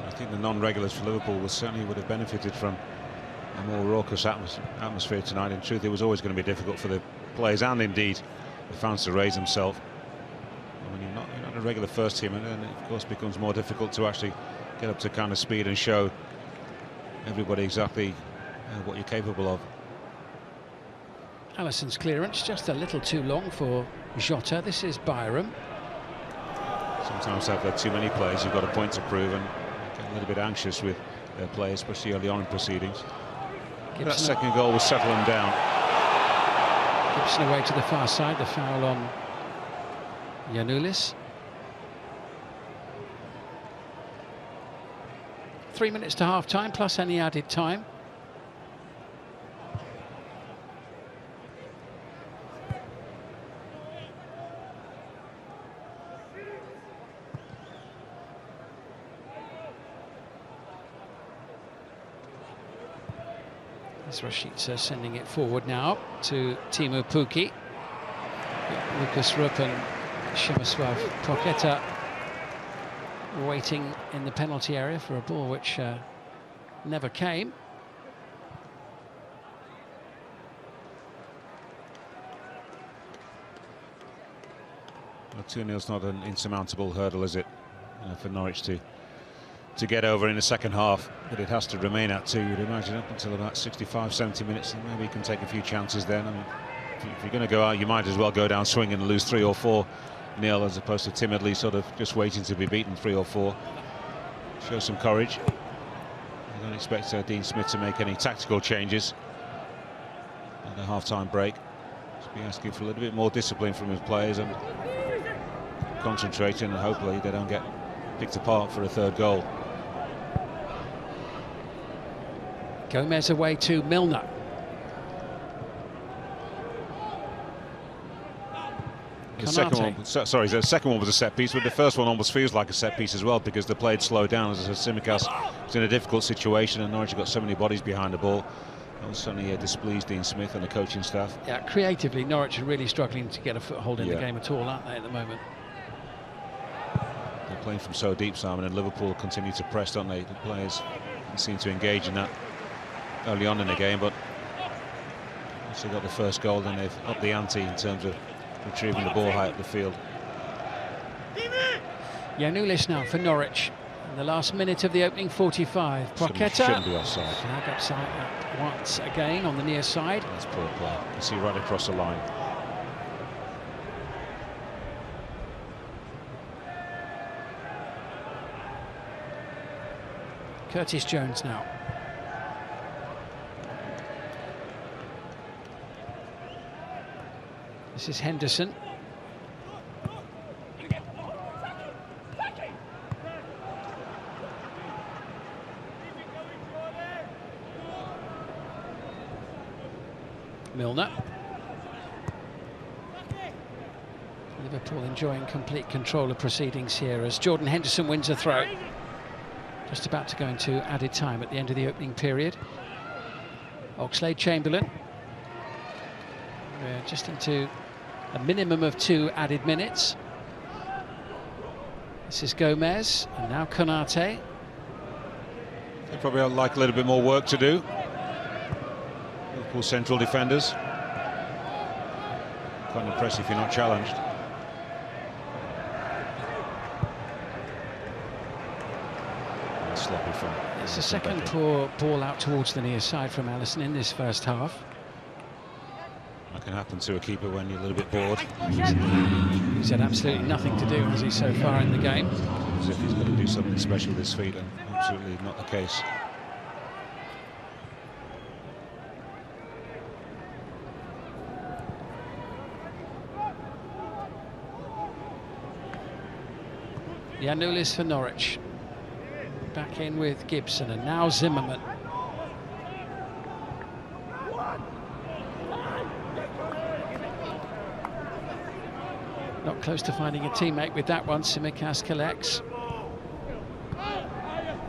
I think the non-regulars for Liverpool certainly would have benefited from a more raucous atmosphere tonight. In truth, it was always going to be difficult for the players and indeed the fans to raise themselves. When you're not a regular first team, and then it of course becomes more difficult to actually get up to kind of speed and show everybody exactly what you're capable of. Alisson's clearance just a little too long for Jota. This is Byram. Sometimes they've had too many players, you've got a point to prove, and get a little bit anxious with their players, especially early on in proceedings. That second goal will settle them down. Gibson away to the far side, the foul on Giannoulis. 3 minutes to half-time, plus any added time. Rashica sending it forward now to Timo Pukki. Lukas Rupp and Przemysław Paqueta waiting in the penalty area for a ball which never came. Well, 2-0's not an insurmountable hurdle, is it, for Norwich to get over in the second half, but it has to remain at 2, you'd imagine, up until about 65-70 minutes, and maybe you can take a few chances then. I mean, if you're going to go out, you might as well go down swinging and lose 3 or 4-0 as opposed to timidly sort of just waiting to be beaten 3 or 4. Show some courage. I don't expect Dean Smith to make any tactical changes at the half-time break. Just be asking for a little bit more discipline from his players and concentrating, and hopefully they don't get picked apart for a third goal. Gomez away to Milner. The second one was a set piece, but the first one almost feels like a set piece as well, because the play had slowed down. As I said, Tsimikas was in a difficult situation, and Norwich got so many bodies behind the ball. That was certainly displeased Dean Smith and the coaching staff. Yeah, creatively, Norwich are really struggling to get a foothold in the game at all, aren't they, at the moment? They're playing from so deep, Simon, and Liverpool continue to press, don't they? The players seem to engage in that early on in the game, but once they got the first goal, then they've upped the ante in terms of retrieving the ball high up the field. Giannoulis now for Norwich in the last minute of the opening 45. Paqueta shouldn't be offside. Flag upside once again on the near side. That's poor play. You see right across the line. Curtis Jones now. This is Henderson. Milner. Liverpool enjoying complete control of proceedings here as Jordan Henderson wins a throw. Just about to go into added time at the end of the opening period. Oxlade-Chamberlain. We're just into a minimum of 2 added minutes. This is Gomez, and now Konate. They probably like a little bit more work to do. Liverpool central defenders. Quite impressive if you're not challenged. Sloppy from. It's the second poor ball out towards the near side from Alisson in this first half. That can happen to a keeper when you're a little bit bored. He's had absolutely nothing to do, has he, so far in the game? As if he's got to do something special with his feet, and absolutely not the case. Yanulis for Norwich. Back in with Gibson, and now Zimmerman. Not close to finding a teammate with that one. Tsimikas collects.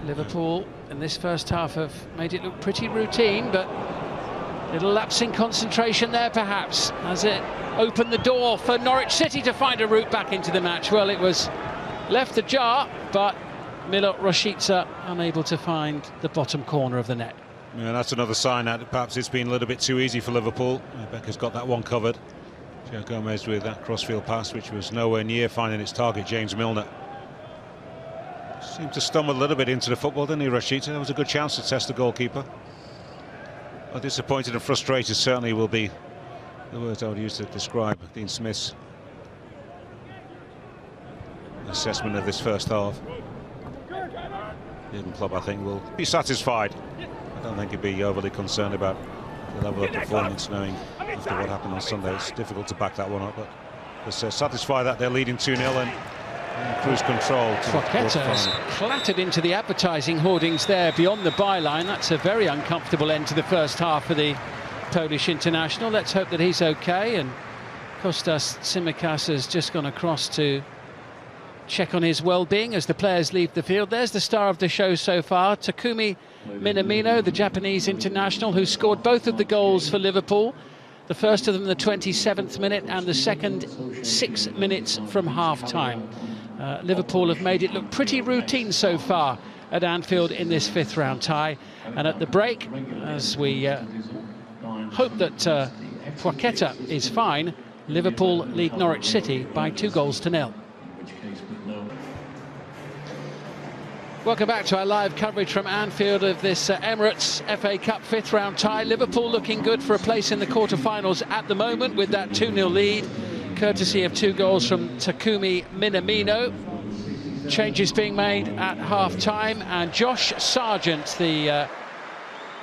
Liverpool in this first half have made it look pretty routine, but a little lapse in concentration there perhaps. Has it opened the door for Norwich City to find a route back into the match? Well, it was left ajar, but Milot Rashica unable to find the bottom corner of the net. Yeah, that's another sign that perhaps it's been a little bit too easy for Liverpool. Becker's got that one covered. Joe Gomez with that crossfield pass, which was nowhere near finding its target, James Milner. Seemed to stumble a little bit into the football, didn't he, Rashica? That was a good chance to test the goalkeeper. Well, disappointed and frustrated certainly will be the words I would use to describe Dean Smith's assessment of this first half. The Jurgen Klopp, I think, will be satisfied. I don't think he'd be overly concerned about the level of performance, knowing after what happened on Sunday. It's difficult to back that one up, but just satisfied that they're leading 2-0 and cruise control. Paqueta has clattered into the advertising hoardings there beyond the byline. That's a very uncomfortable end to the first half for the Polish international. Let's hope that he's okay. And Kostas Tsimikas has just gone across to check on his well-being as the players leave the field. There's the star of the show so far, Takumi Minamino, the Japanese international, who scored both of the goals for Liverpool. The first of them the 27th minute and the second 6 minutes from half-time. Liverpool have made it look pretty routine so far at Anfield in this fifth-round tie. And at the break, as we hope that Paqueta is fine, Liverpool lead Norwich City by 2-0. Welcome back to our live coverage from Anfield of this Emirates FA Cup fifth-round tie. Liverpool looking good for a place in the quarter-finals at the moment with that 2-0 lead, courtesy of 2 goals from Takumi Minamino. Changes being made at half-time, and Josh Sargent, the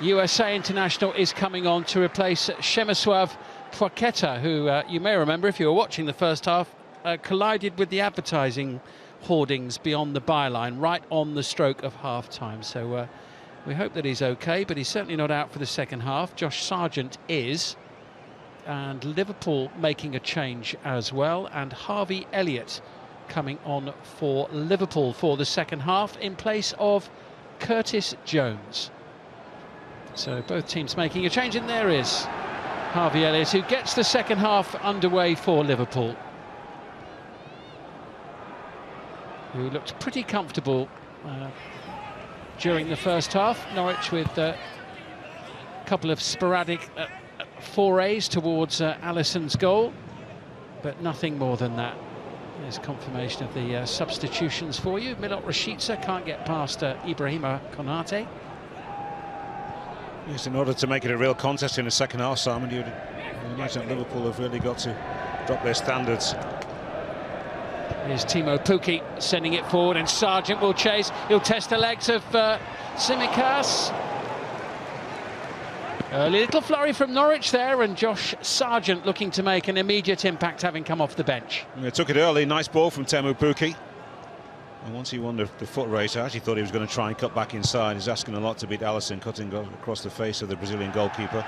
USA international, is coming on to replace Przemysław Paqueta, who you may remember, if you were watching the first half, collided with the advertising hoardings beyond the byline right on the stroke of half-time. So we hope that he's okay, but he's certainly not out for the second half. Josh Sargent is, and Liverpool making a change as well, and Harvey Elliott coming on for Liverpool for the second half in place of Curtis Jones. So both teams making a change, and there is Harvey Elliott, who gets the second half underway for Liverpool, who looked pretty comfortable during the first half. Norwich with a couple of sporadic forays towards Alisson's goal, but nothing more than that. There's confirmation of the substitutions for you. Milot Rashica can't get past Ibrahima Konate. Yes, in order to make it a real contest in the second half, Simon, you'd imagine that Liverpool have really got to drop their standards. Here's Timo Pukki sending it forward, and Sargent will chase. He'll test the legs of Tsimikas. Early little flurry from Norwich there, and Josh Sargent looking to make an immediate impact, having come off the bench. Yeah, took it early, nice ball from Teemu Pukki. And once he won the foot race, I actually thought he was going to try and cut back inside. He's asking a lot to beat Alisson, cutting across the face of the Brazilian goalkeeper.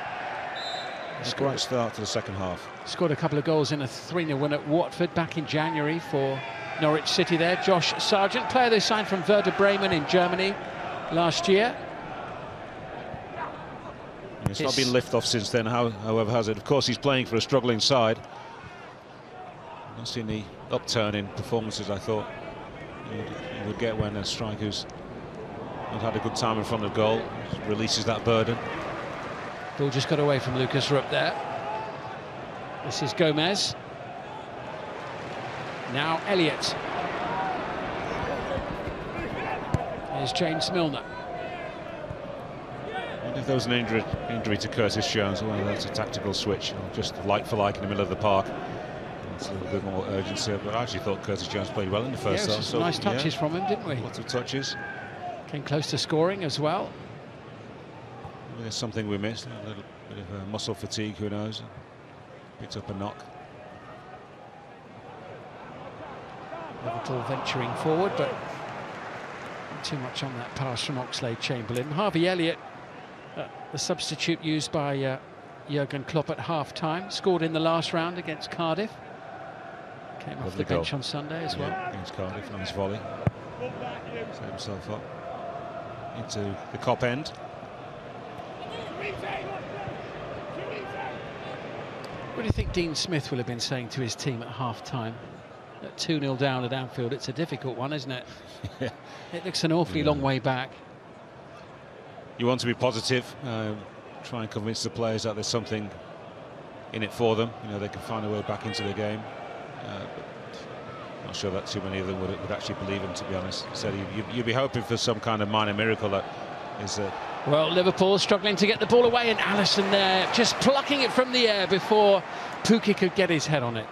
It's a great start to the second half. Scored a couple of goals in a 3-0 win at Watford back in January for Norwich City there. Josh Sargent, player they signed from Werder Bremen in Germany last year. It's not been lift off since then, however, has it? Of course, he's playing for a struggling side. Not seen the upturn in performances I thought you would get when a striker who's not had a good time in front of goal releases that burden. Ball just got away from Lukas Rupp there. This is Gomez. Now Elliott. Here's James Milner. If there was an injury to Curtis Jones, well, that's a tactical switch, just like for like in the middle of the park. It's a little bit more urgency, but I actually thought Curtis Jones played well in the first half. Some nice touches from him, didn't we? Lots of touches. Came close to scoring as well. Maybe there's something we missed, a little bit of muscle fatigue, who knows. Picked up a knock. Liverpool venturing forward, but not too much on that pass from Oxlade-Chamberlain. Harvey Elliott, the substitute used by Jurgen Klopp at half-time, scored in the last round against Cardiff. Came off the bench on Sunday as well. Against Cardiff on his volley. Set himself up into the Kop end. What do you think Dean Smith will have been saying to his team at half-time? At 2-0 down at Anfield, it's a difficult one, isn't it? Yeah. It looks an awfully long way back. You want to be positive, try and convince the players that there's something in it for them. You know, they can find a way back into the game. But not sure that too many of them would actually believe him, to be honest. So you'd be hoping for some kind of minor miracle that is. Well, Liverpool struggling to get the ball away, and Alisson there just plucking it from the air before Pukki could get his head on it.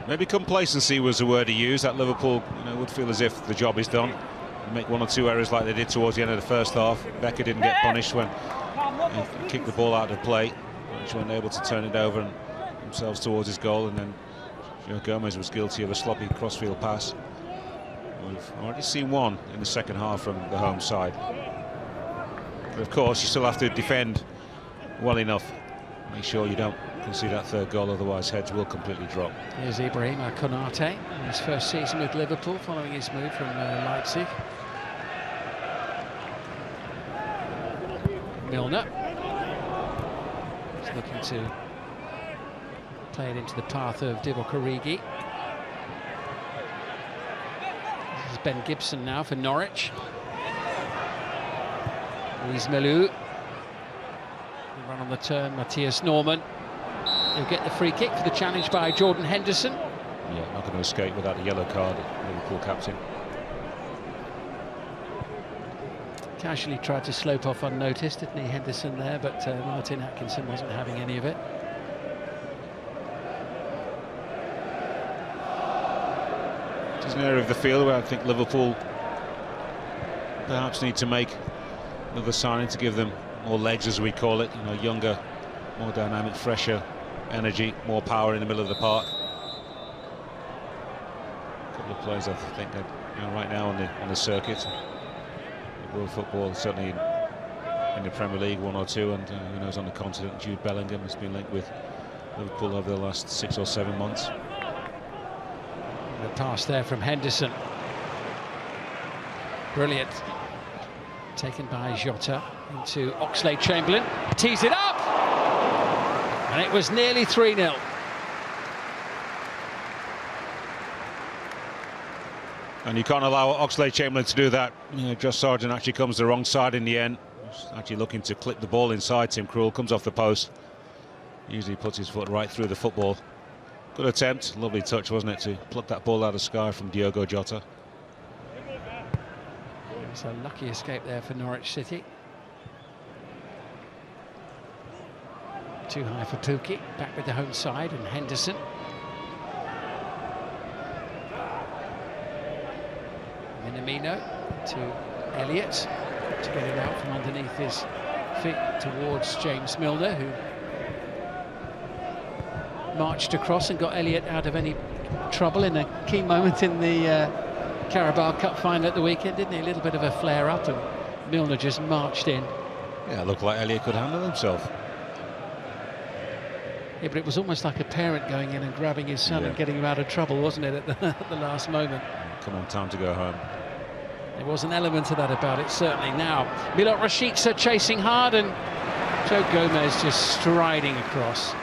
Maybe complacency was the word he used. That Liverpool, would feel as if the job is done. Make one or two errors like they did towards the end of the first half. Becker didn't get punished when he kicked the ball out of play, which weren't able to turn it over and themselves towards his goal. And then Gomez was guilty of a sloppy crossfield pass. We've already seen one in the second half from the home side. But of course, you still have to defend well enough. Make sure you don't concede that third goal, otherwise heads will completely drop. Here's Ibrahim Konate in his first season with Liverpool, following his move from Leipzig. Milner. He's looking to play it into the path of Divock Origi. This is Ben Gibson now for Norwich. Luis Melu. Run on the turn, Matthias Norman. He'll get the free kick for the challenge by Jordan Henderson. Yeah, not going to escape without a yellow card, Liverpool captain. Casually tried to slope off unnoticed, didn't he, Henderson there, but Martin Atkinson wasn't having any of it. It's an area of the field where I think Liverpool perhaps need to make another signing to give them more legs, as we call it, younger, more dynamic, fresher energy, more power in the middle of the park. A couple of players I think that right now on the circuit, world football, certainly in the Premier League, one or two, and who knows on the continent. Jude Bellingham has been linked with Liverpool over the last 6 or 7 months. The pass there from Henderson. Brilliant. Taken by Jota into Oxlade-Chamberlain. Tees it up! And it was nearly 3-0. And you can't allow Oxlade-Chamberlain to do that. Josh Sargent actually comes the wrong side in the end. He's actually looking to clip the ball inside. Tim Krul comes off the post. Usually puts his foot right through the football. Good attempt, lovely touch, wasn't it, to pluck that ball out of the sky from Diogo Jota. It's a lucky escape there for Norwich City. Too high for Pukki, back with the home side, and Henderson. Minamino to Elliott to get it out from underneath his feet towards James Milner, who marched across and got Elliott out of any trouble in a key moment in the Carabao Cup final at the weekend, didn't he? A little bit of a flare-up, and Milner just marched in. Yeah, it looked like Elliott could handle himself. Yeah, but it was almost like a parent going in and grabbing his son and getting him out of trouble, wasn't it, at the last moment? Come on, time to go home. There was an element of that about it, certainly. Now, Milot Rashica chasing hard, and Joe Gomez just striding across.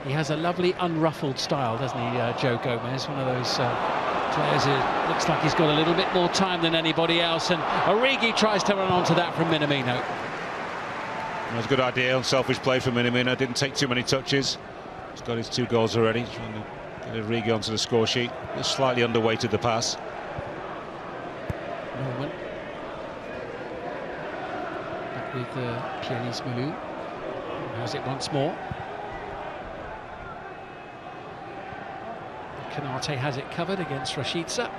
He has a lovely unruffled style, doesn't he, Joe Gomez? One of those players who looks like he's got a little bit more time than anybody else, and Origi tries to run onto that from Minamino. It was a good idea, unselfish play for Minamino. Didn't take too many touches. He's got his 2 goals already. Trying to get Origi onto the score sheet. Just slightly underweighted the pass. Norman. Back with Pierre Malou. Has it once more. Konate has it covered against Rashica.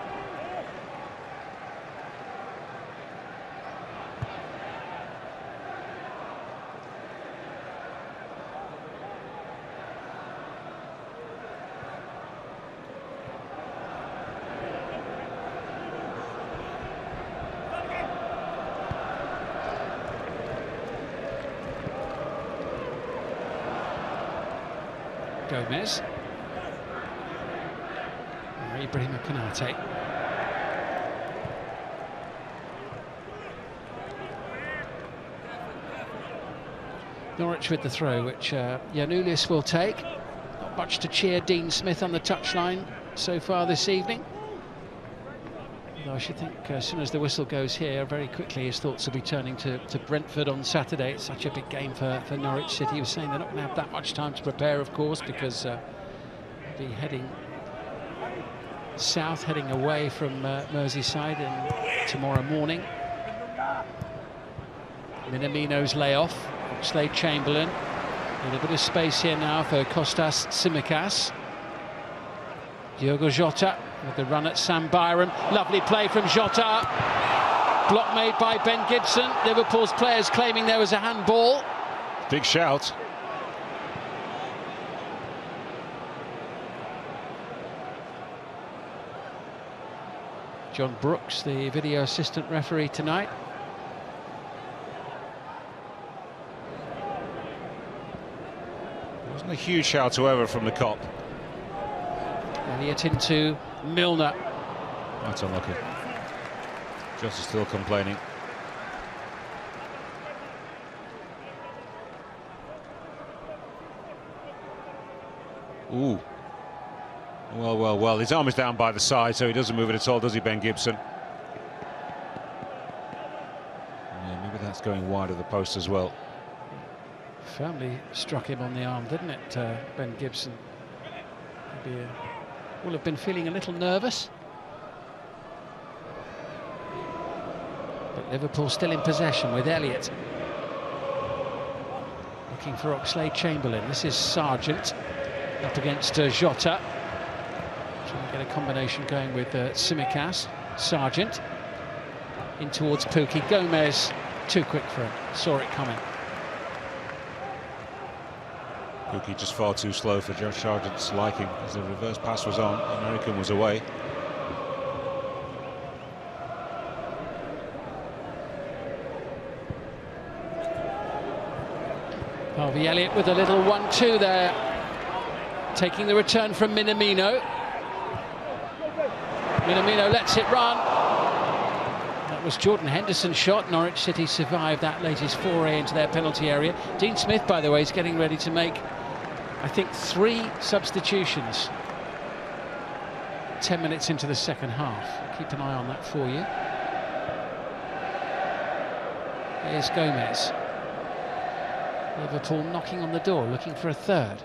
Gomez. Ibrahim Konate. Norwich with the throw, which Giannoulis will take. Not much to cheer Dean Smith on the touchline so far this evening. Although I should think as soon as the whistle goes here, very quickly his thoughts will be turning to Brentford on Saturday. It's such a big game for Norwich City. He was saying they're not going to have that much time to prepare, of course, because they'll be heading south, heading away from Merseyside tomorrow morning. Minamino's layoff. Oxlade-Chamberlain. A little bit of space here now for Kostas Tsimikas. Diogo Jota with the run at Sam Byram. Lovely play from Jota. Block made by Ben Gibson. Liverpool's players claiming there was a handball. Big shout. John Brooks, the video assistant referee tonight. It wasn't a huge shout, however, from the Kop. Elliott into Milner. That's unlucky. Joss is still complaining. Ooh. Well. His arm is down by the side, so he doesn't move it at all, does he, Ben Gibson? Yeah, maybe that's going wide of the post as well. Firmly struck him on the arm, didn't it, Ben Gibson? Maybe will have been feeling a little nervous. But Liverpool still in possession with Elliott. Looking for Oxlade-Chamberlain. This is Sargent up against Jota. Trying to get a combination going with Tsimikas. Sargent in towards Pukki. Gomez too quick for him. Saw it coming. Pukki just far too slow for Josh Sargent's liking, as the reverse pass was on. The American was away. Harvey Elliott with a little 1-2 there, taking the return from Minamino. Minamino lets it run. That was Jordan Henderson's shot. Norwich City survived that latest foray into their penalty area. Dean Smith, by the way, is getting ready to make, I think, 3 substitutions 10 minutes into the second half. Keep an eye on that for you. Here's Gomez. Liverpool knocking on the door, looking for a third.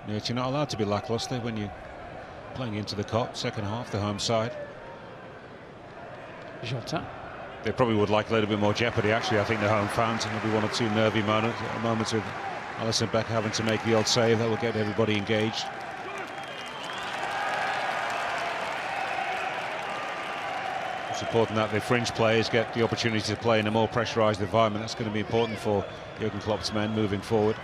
Yeah, you're not allowed to be lacklustre when you're playing into the Kop, second half, the home side. Jota. They probably would like a little bit more jeopardy, actually, I think, the home fans, and there'll be 1 or 2 nervy moments with Alisson Becker having to make the odd save that will get everybody engaged. It's important that the fringe players get the opportunity to play in a more pressurised environment. That's going to be important for Jurgen Klopp's men moving forward.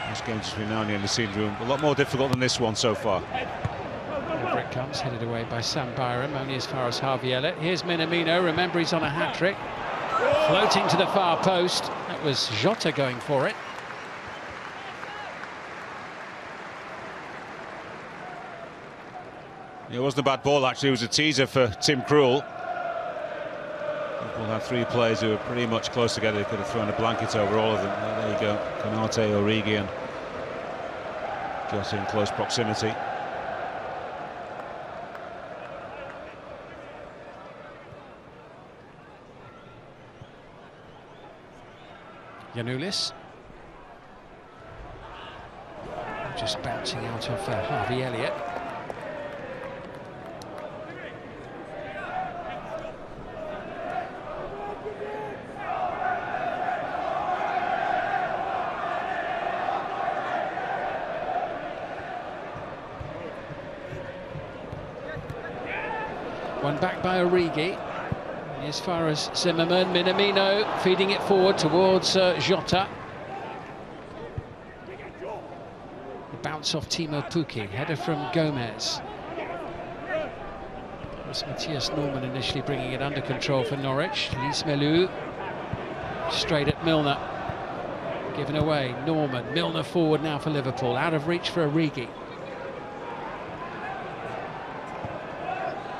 This game's just been now in the seed room. A lot more difficult than this one so far. Over it comes, headed away by Sam Byram, only as far as Harvey Elliott. Here's Minamino, remember he's on a hat-trick. Floating to the far post. That was Jota going for it. It wasn't a bad ball, actually. It was a teaser for Tim Krul. We'll have three players who are pretty much close together. They could have thrown a blanket over all of them. There you go. Konate, Origi and Jota in close proximity. Giannoulis. Just bouncing out of Harvey Elliott. One back by Origi. As far as Zimmerman, Minamino feeding it forward towards Jota. The bounce off Timo Pukki, header from Gomez. It was Matthias Norman initially bringing it under control for Norwich. Lys Melu straight at Milner. Given away, Norman. Milner forward now for Liverpool, out of reach for Origi.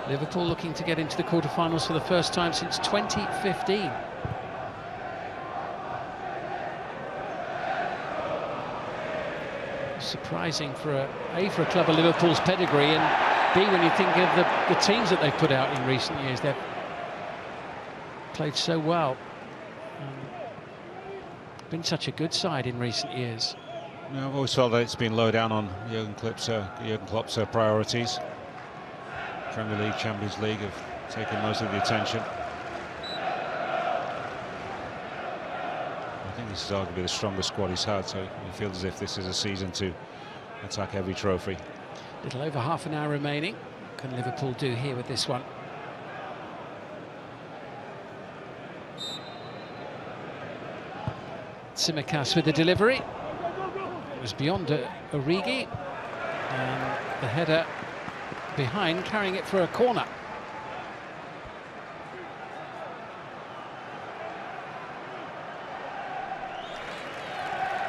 Liverpool looking to get into the quarter-finals for the first time since 2015. Surprising for a for a club of Liverpool's pedigree, and B, when you think of the teams that they've put out in recent years. They've played so well. Been such a good side in recent years. Yeah, I've always felt that it's been low down on Jurgen Klopp's priorities. Premier League, Champions League have taken most of the attention. I think this is arguably the strongest squad he's had, so it feels as if this is a season to attack every trophy. Little over half an hour remaining. What can Liverpool do here with this one? Tsimikas with the delivery. It was beyond Origi, and the header behind, carrying it for a corner.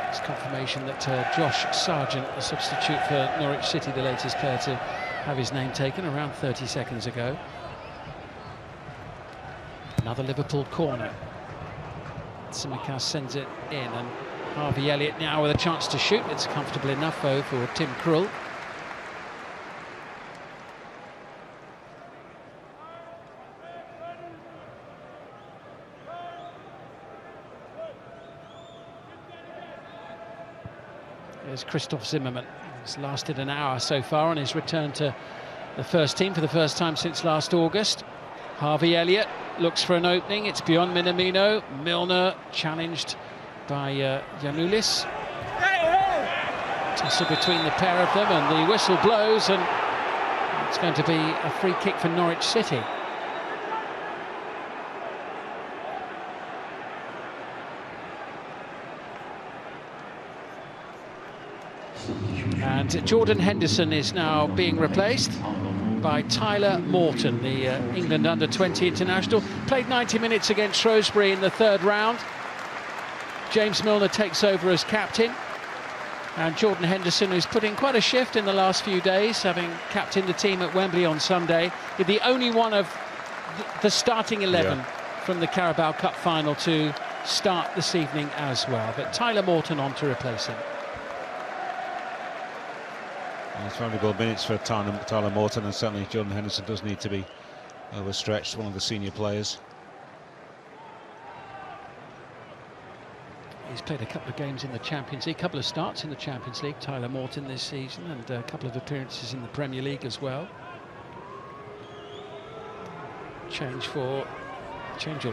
It's confirmation that Josh Sargent, the substitute for Norwich City, the latest player to have his name taken around 30 seconds ago. Another Liverpool corner. Tsimikas sends it in, and Harvey Elliott now with a chance to shoot. It's comfortable enough though for Tim Krul. There's Christoph Zimmerman. It's lasted an hour so far on his return to the first team for the first time since last August. Harvey Elliott looks for an opening. It's beyond Minamino. Milner challenged by Giannoulis. Tussle between the pair of them, and the whistle blows, and it's going to be a free kick for Norwich City. And Jordan Henderson is now being replaced by Tyler Morton, the England under-20 international. Played 90 minutes against Shrewsbury in the third round. James Milner takes over as captain. And Jordan Henderson, who's put in quite a shift in the last few days, having captained the team at Wembley on Sunday, is the only one of the starting 11 from the Carabao Cup final to start this evening as well. But Tyler Morton on to replace him. It's valuable minutes for Tyler Morton, and certainly Jordan Henderson does need to be overstretched, one of the senior players. He's played a couple of games in the Champions League, a couple of starts in the Champions League, Tyler Morton this season, and a couple of appearances in the Premier League as well. Change or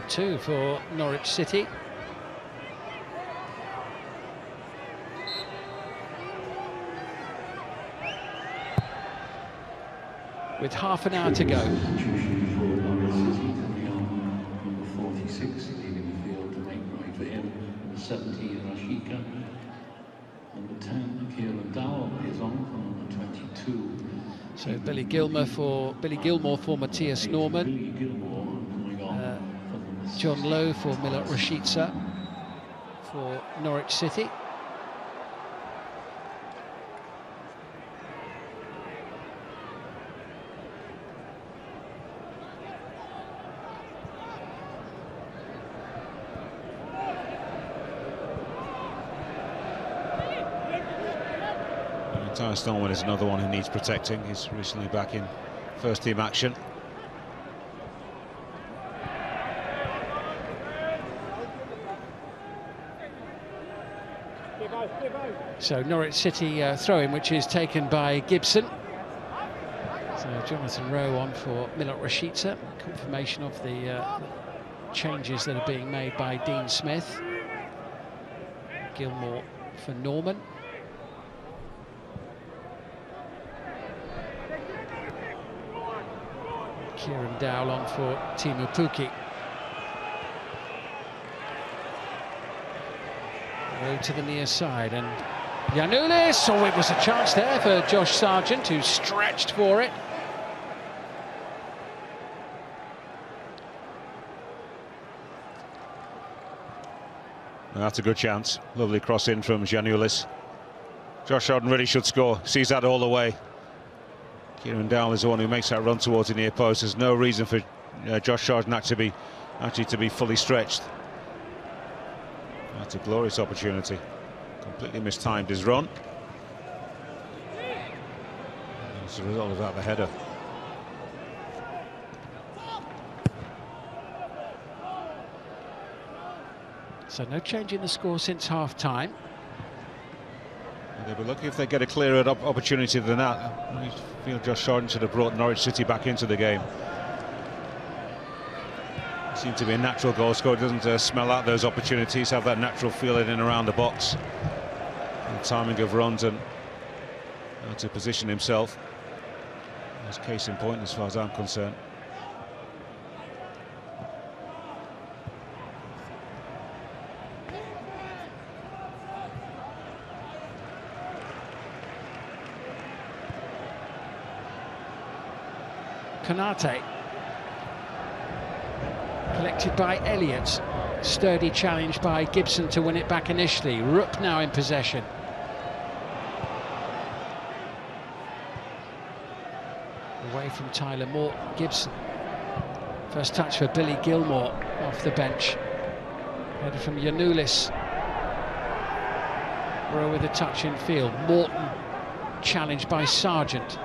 two for Norwich City. with half an hour to go. Number 46, leaving the field to make way for him. Number 17, Rashika. Number 10, Kieran Dowell is on for number 22. So Billy Gilmore for Matthias Norman. John Lowe for Milot Rashica for Norwich City. Matthias Norman is another one who needs protecting. He's recently back in first team action. So Norwich City throw-in, which is taken by Gibson. So Jonathan Rowe on for Milot Rashica. Confirmation of the changes that are being made by Dean Smith. Gilmore for Norman. Kieran Dowell on for Timu Pukki. Rowe to the near side, and Giannoulis. Oh, it was a chance there for Josh Sargent, who stretched for it. Well, that's a good chance. Lovely cross in from Giannoulis. Josh Sargent really should score. Sees that all the way. Kieran Dowell is the one who makes that run towards the near post. There's no reason for Josh Sargent actually to be fully stretched. That's a glorious opportunity. Completely mistimed his run. And as a result of that, the header. So no change in the score since half-time. They'll be lucky if they get a clearer opportunity than that. I feel Josh Sargent should have brought Norwich City back into the game. Seemed to be a natural goal scorer, doesn't smell out those opportunities, have that natural feel in and around the box. And the timing of runs and to position himself. That's case in point as far as I'm concerned. Konate. Collected by Elliott. Sturdy challenge by Gibson to win it back initially. Rupp now in possession. Away from Tyler Morton. Gibson. First touch for Billy Gilmore off the bench. Headed from Giannoulis. Rowe with a touch in field. Morton challenged by Sargent.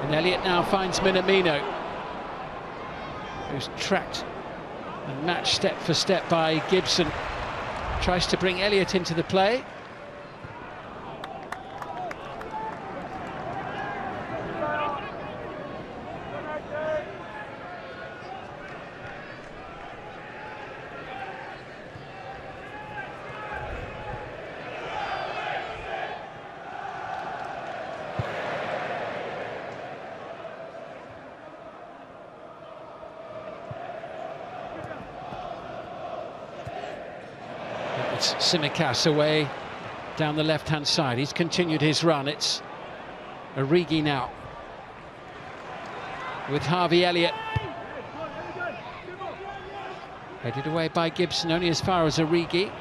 And Elliott now finds Minamino, who's tracked and matched step for step by Gibson. Tries to bring Elliott into the play. It's Tsimikas away down the left-hand side. He's continued his run. It's Origi now with Harvey Elliott. Headed away by Gibson, only as far as Origi.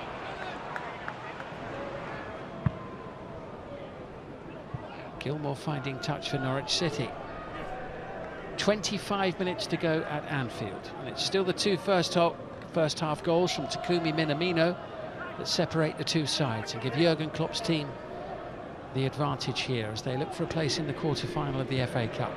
Gilmore finding touch for Norwich City. 25 minutes to go at Anfield, and it's still the two first half goals from Takumi Minamino that separate the two sides and give Jurgen Klopp's team the advantage here as they look for a place in the quarter-final of the FA Cup.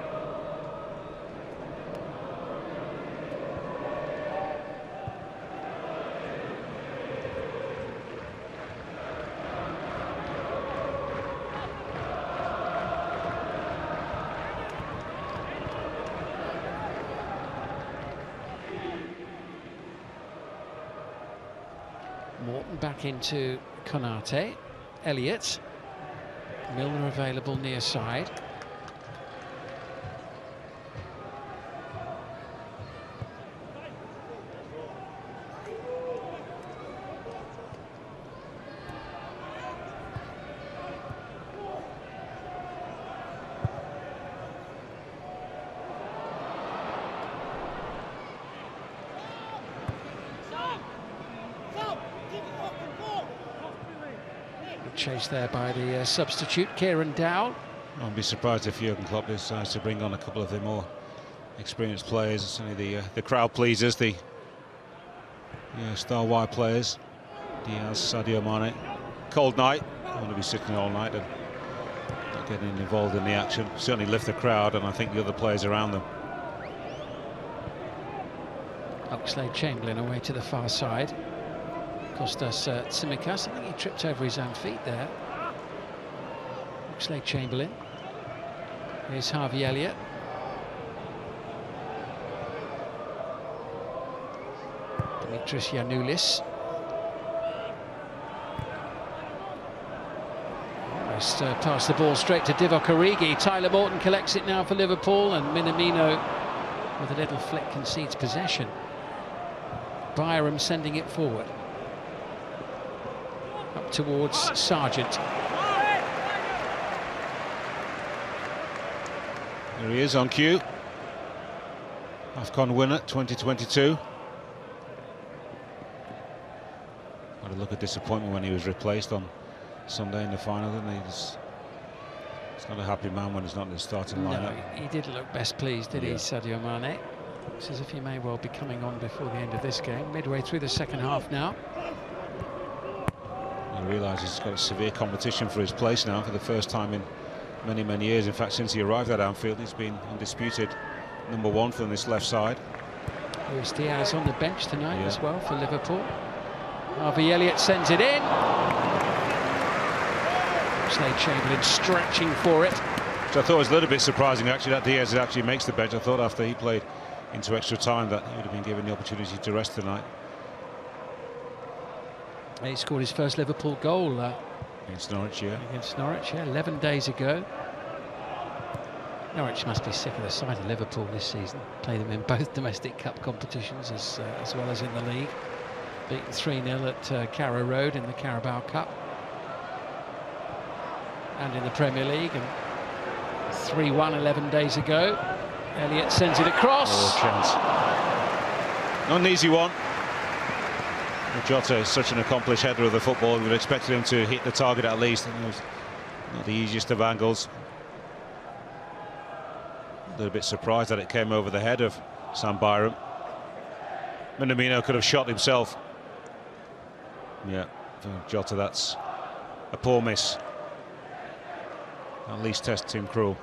Morton back into Konate. Elliott. Milner available near side. Chased there by the substitute, Kieran Dowell. I'll be surprised if Jurgen Klopp decides to bring on a couple of the more experienced players. Certainly the crowd pleasers, the star-wide players. Diaz, Sadio Mane. Cold night. I want to be sitting all night and not getting involved in the action. Certainly lift the crowd, and I think the other players around them. Oxlade-Chamberlain away to the far side. Kostas Tsimikas, I think he tripped over his own feet there. Oxlade-Chamberlain. Here's Harvey Elliott. Dimitris Giannoulis. Almost passed the ball straight to Divock Origi. Tyler Morton collects it now for Liverpool, and Minamino, with a little flick, concedes possession. Byram sending it forward. Up towards Sargent. There he is on cue. AFCON winner 2022. Had a look of disappointment when he was replaced on Sunday in the final, didn't he? He's not a happy man when he's not in the starting lineup. No, he didn't look best pleased, did he, Sadio Mane? Looks as if he may well be coming on before the end of this game. Midway through the second half now. He realises he's got severe competition for his place now for the first time in many, many years. In fact, since he arrived at Anfield, he's been undisputed #1 from this left side. Luis Diaz on the bench tonight as well for Liverpool. Harvey Elliott sends it in. Oxlade-Chamberlain stretching for it. Which I thought was a little bit surprising, actually, that Diaz actually makes the bench. I thought after he played into extra time that he would have been given the opportunity to rest tonight. He scored his first Liverpool goal Against Norwich, Against Norwich, 11 days ago. Norwich must be sick of the sight of Liverpool this season. Play them in both domestic cup competitions as well as in the league. Beaten 3-0 at Carrow Road in the Carabao Cup. And in the Premier League. And 3-1 11 days ago. Elliott sends it across. Oh, chance. Not an easy one. Jota is such an accomplished header of the football. We would have expected him to hit the target at least. And it was not the easiest of angles. A little bit surprised that it came over the head of Sam Byram. Minamino could have shot himself. Yeah, for Jota, that's a poor miss. At least test Tim Krul.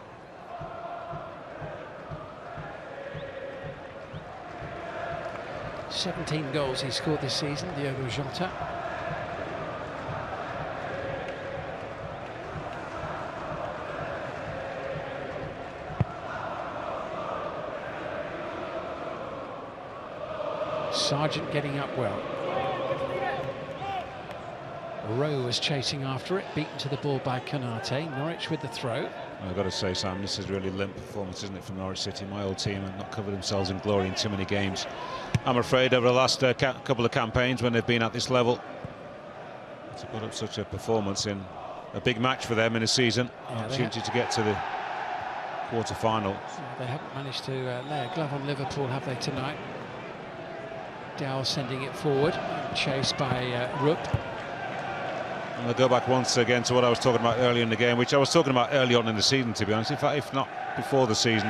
He's 17 goals he scored this season, Diogo Jota. Sargent getting up well. Rowe was chasing after it, beaten to the ball by Konate. Norwich with the throw. I've got to say, Sam, this is really limp performance, isn't it, from Norwich City? My old team have not covered themselves in glory in too many games. I'm afraid over the last couple of campaigns when they've been at this level, to put up such a performance in a big match for them in a season, opportunity to get to the quarter-final. They haven't managed to lay a glove on Liverpool, have they, tonight? Dowell sending it forward, chased by Rupp. And I'll go back once again to what I was talking about earlier in the game, which I was talking about early on in the season, to be honest. In fact, if not before the season,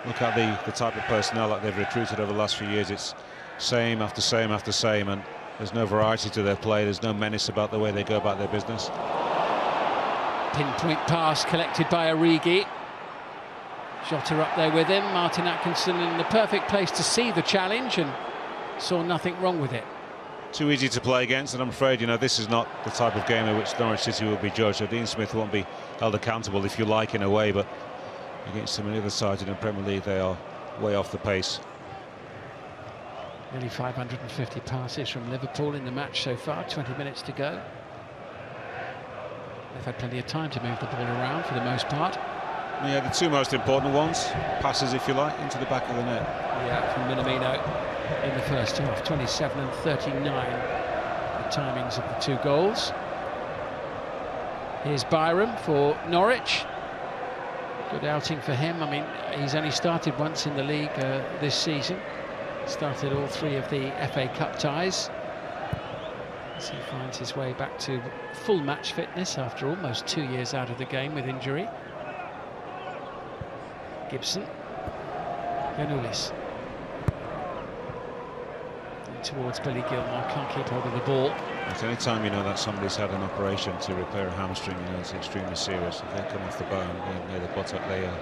look at the type of personnel that they've recruited over the last few years. It's same after same after same, and there's no variety to their play. There's no menace about the way they go about their business. Pinpoint pass collected by Origi. Jota up there with him. Martin Atkinson in the perfect place to see the challenge and saw nothing wrong with it. Too easy to play against, and I'm afraid, this is not the type of game in which Norwich City will be judged. So Dean Smith won't be held accountable, if you like, in a way, but against some of the other sides in the Premier League, they are way off the pace. Nearly 550 passes from Liverpool in the match so far, 20 minutes to go. They've had plenty of time to move the ball around for the most part. Yeah, the two most important ones, passes if you like, into the back of the net. Yeah, from Minamino in the first half, 27 and 39, the timings of the two goals. Here's Byram for Norwich. Good outing for him. I mean, he's only started once in the league this season. Started all three of the FA Cup ties. As he finds his way back to full match fitness after almost 2 years out of the game with injury. Gibson. Yanulis. Towards Billy Gilmore, can't keep hold of the ball. It's any time you know that somebody's had an operation to repair a hamstring, you know it's extremely serious. If they come off the bone near the buttock, they are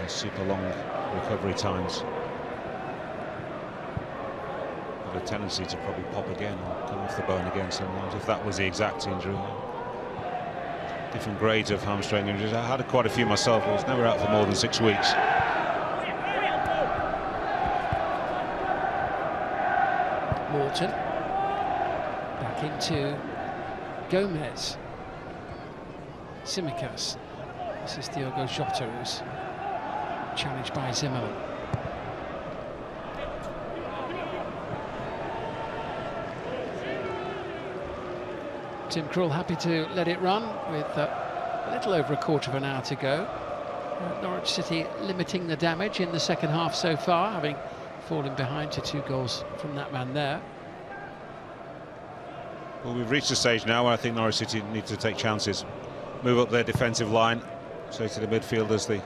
super long recovery times. But a tendency to probably pop again or come off the bone again sometimes, if that was the exact injury. Different grades of hamstring injuries. I had quite a few myself. I was never out for more than 6 weeks. Morton back into Gomez. Tsimikas. This is Diogo Jota, who's challenged by Zimmerman. Tim Krul happy to let it run with a little over a quarter of an hour to go. Norwich City limiting the damage in the second half so far, having falling behind to 2 goals from that man there. Well, we've reached a stage now where I think Norwich City need to take chances, move up their defensive line, say to the midfielders.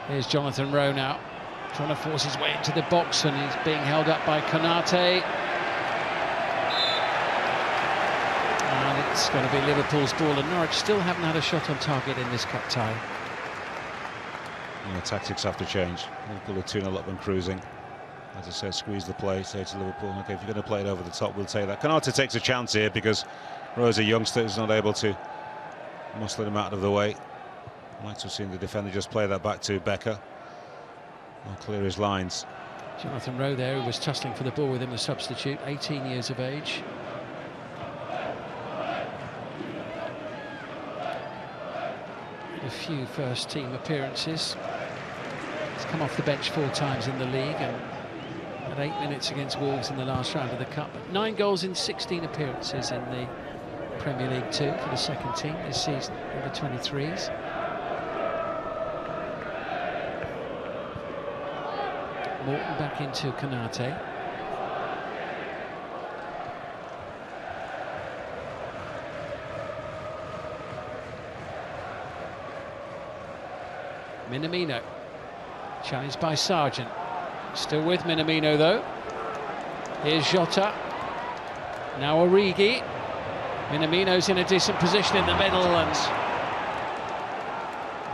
Here's Jonathan Rowe now, trying to force his way into the box, and he's being held up by Konate. And it's going to be Liverpool's ball, and Norwich still haven't had a shot on target in this cup tie. You know, tactics have to change. Liverpool are 2-0 up and cruising. As I said, squeeze the play, say to Liverpool, okay, if you're going to play it over the top, we'll take that. Konate takes a chance here because Rowe's a youngster who's not able to muscle him out of the way. I'd like to have seen the defender just play that back to Becker. Or clear his lines. Jonathan Rowe there, who was tussling for the ball with him, the substitute, 18 years of age. A few first team appearances. He's come off the bench 4 times in the league and had 8 minutes against Wolves in the last round of the Cup. 9 goals in 16 appearances in the Premier League 2 for the second team this season, under 23s. Morton back into Konate. Minamino, challenged by Sargent. Still with Minamino though. Here's Jota. Now Origi. Minamino's in a decent position in the middle, and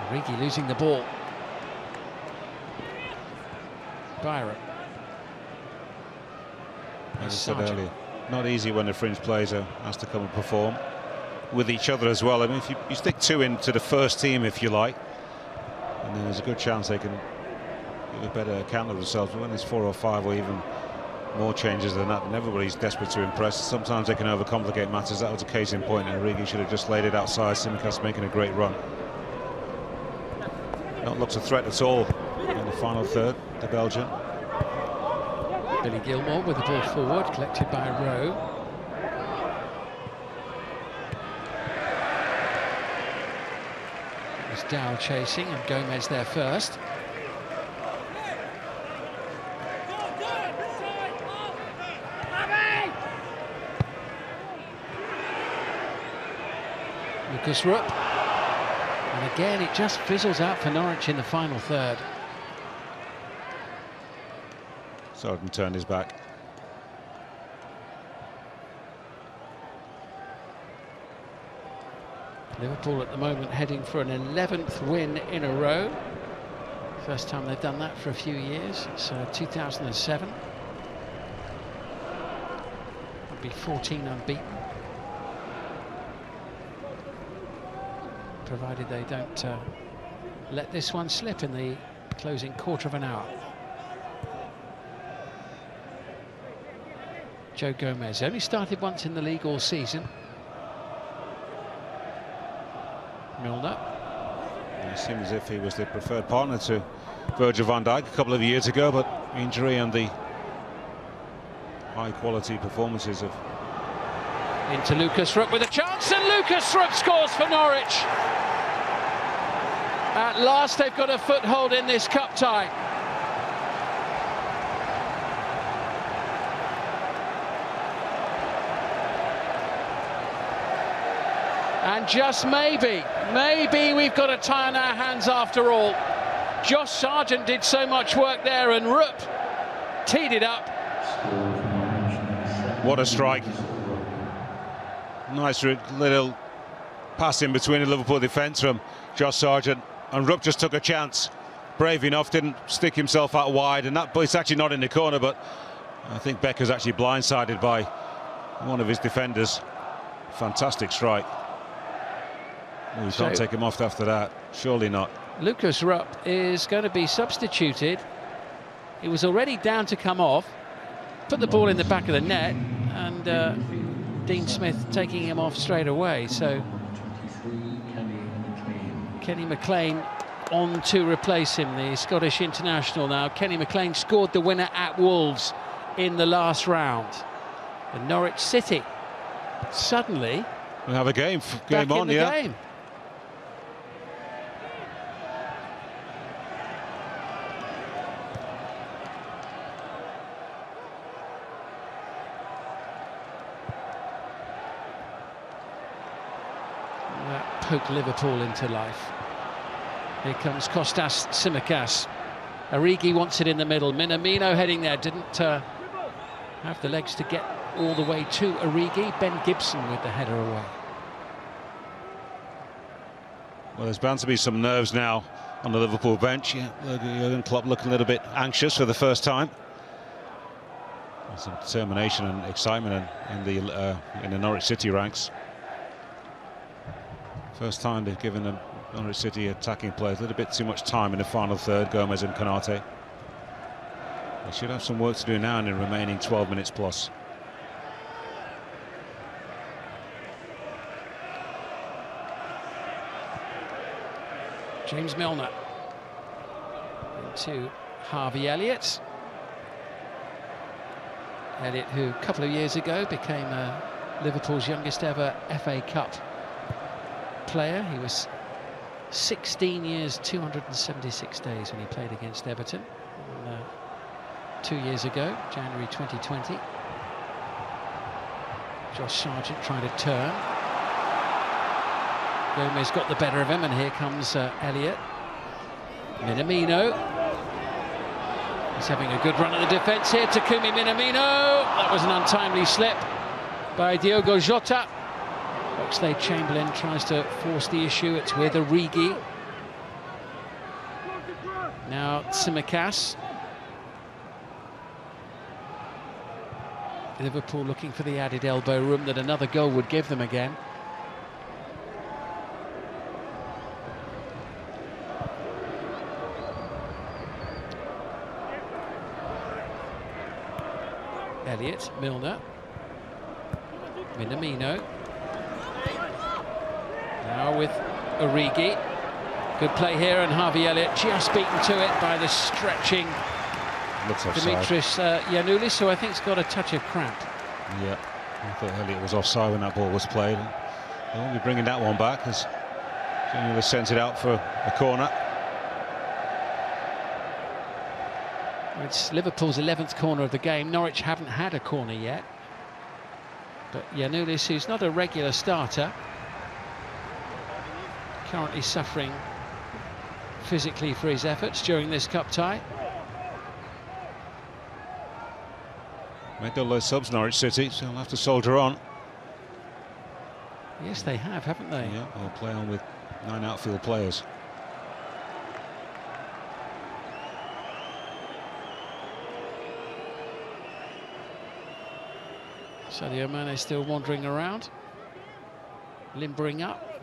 Origi losing the ball. Byram. As I said earlier, not easy when the fringe players has to come and perform with each other as well. I mean, if you stick 2 into the first team, if you like, and then there's a good chance they can give a better account of themselves. But when there's 4 or 5 or even more changes than that, and everybody's desperate to impress, sometimes they can overcomplicate matters. That was a case in point, and Origi should have just laid it outside. Tsimikas making a great run. Not looks a threat at all in the final third, the Belgian. Billy Gilmore with the ball forward, collected by Rowe. There's Dow chasing, and Gomez there first. Lukas Rupp. And again, it just fizzles out for Norwich in the final third. Sargent turned his back. Liverpool at the moment heading for an 11th win in a row. First time they've done that for a few years. It's 2007. Would be 14 unbeaten, provided they don't let this one slip in the closing quarter of an hour. Joe Gomez only started once in the league all season. Milner. It seemed as if he was the preferred partner to Virgil van Dijk a couple of years ago, but injury and the high-quality performances of... Into Lukas Rupp with a chance, and Lukas Rupp scores for Norwich. At last they've got a foothold in this cup tie. And just maybe we've got a tie on our hands after all. Josh Sargent did so much work there, and Rupp teed it up. What a strike. Nice little pass in between the Liverpool defence from Josh Sargent, and Rupp just took a chance. Brave enough, didn't stick himself out wide, and that, but it's actually not in the corner, but I think Becker's actually blindsided by one of his defenders. Fantastic strike. Well, you can't take him off after that, surely not. Lukas Rupp is going to be substituted. He was already down to come off, put the ball in the back of the net, and Dean Smith taking him off straight away. So Kenny McLean on to replace him, the Scottish international now. Kenny McLean scored the winner at Wolves in the last round. And Norwich City suddenly we have a game back on, in the game. That poked Liverpool into life. Here comes Kostas Tsimikas. Origi wants it in the middle. Minamino heading there, didn't have the legs to get all the way to Origi. Ben Gibson with the header away. Well, there's bound to be some nerves now on the Liverpool bench. Yeah, Jurgen Klopp looking a little bit anxious for the first time. There's some determination and excitement in the Norwich City ranks. First time they've given the Norwich City attacking players a little bit too much time in the final third, Gomez and Konate. They should have some work to do now in the remaining 12 minutes plus. James Milner into Harvey Elliott. Elliott, who a couple of years ago became Liverpool's youngest ever FA Cup player. He was 16 years, 276 days when he played against Everton 2 years ago, January 2020. Josh Sargent trying to turn. Gomez got the better of him, and here comes Elliott. Minamino. He's having a good run at the defence here. Takumi Minamino. That was an untimely slip by Diogo Jota. Oxlade-Chamberlain tries to force the issue. It's with Origi. Now Tsimikas. Liverpool looking for the added elbow room that another goal would give them again. Elliott, Milner, Minamino. Now with Origi. Good play here, and Harvey Elliott just beaten to it by the stretching Dimitris Giannoulis, who I think has got a touch of cramp. Yeah, I thought Elliott was offside when that ball was played. They won't be bringing that one back as Giannoulis sent it out for a corner. It's Liverpool's 11th corner of the game. Norwich haven't had a corner yet. But Giannoulis, who's not a regular starter, currently suffering physically for his efforts during this cup tie. Made all those subs, Norwich City, so they'll have to soldier on. Yes, they have, haven't they? Yeah, they'll play on with 9 outfield players. Sadio Mane still wandering around, limbering up.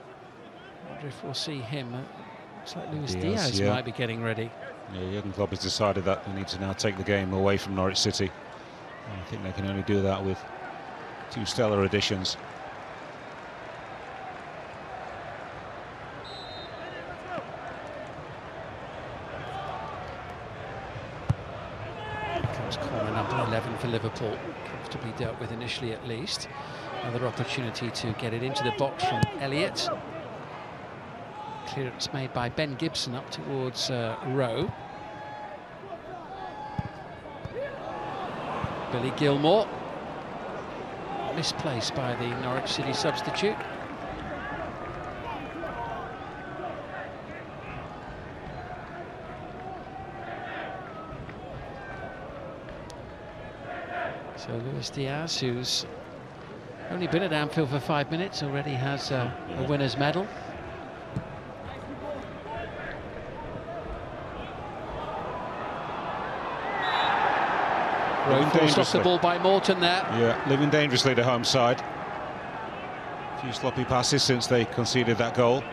I wonder if we'll see him. Looks like Luis Diaz might be getting ready. Yeah, Jurgen Klopp has decided that they need to now take the game away from Norwich City. And I think they can only do that with 2 stellar additions. for Liverpool. Comfortably dealt with initially, at least. Another opportunity to get it into the box from Elliott. Clearance made by Ben Gibson up towards Rowe. Billy Gilmore. Misplaced by the Norwich City substitute. So Luis Diaz, who's only been at Anfield for 5 minutes, already has a winner's medal. Rowe forced off the ball by Morton there. Yeah, living dangerously the home side. A few sloppy passes since they conceded that goal.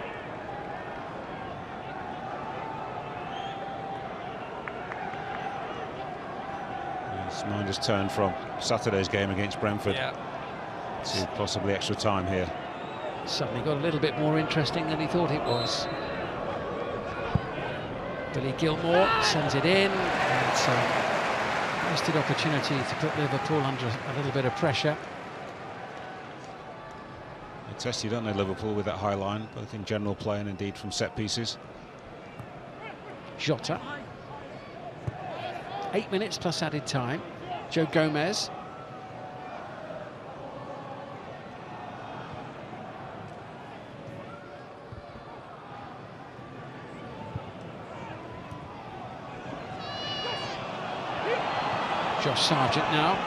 His mind has turned from Saturday's game against Brentford to possibly extra time here. Suddenly got a little bit more interesting than he thought it was. Billy Gilmore sends it in. It's a wasted opportunity to put Liverpool under a little bit of pressure. They test you, don't they, Liverpool, with that high line, both in general play and indeed from set pieces. Jota. 8 minutes plus added time. Joe Gomez. Josh Sargent now.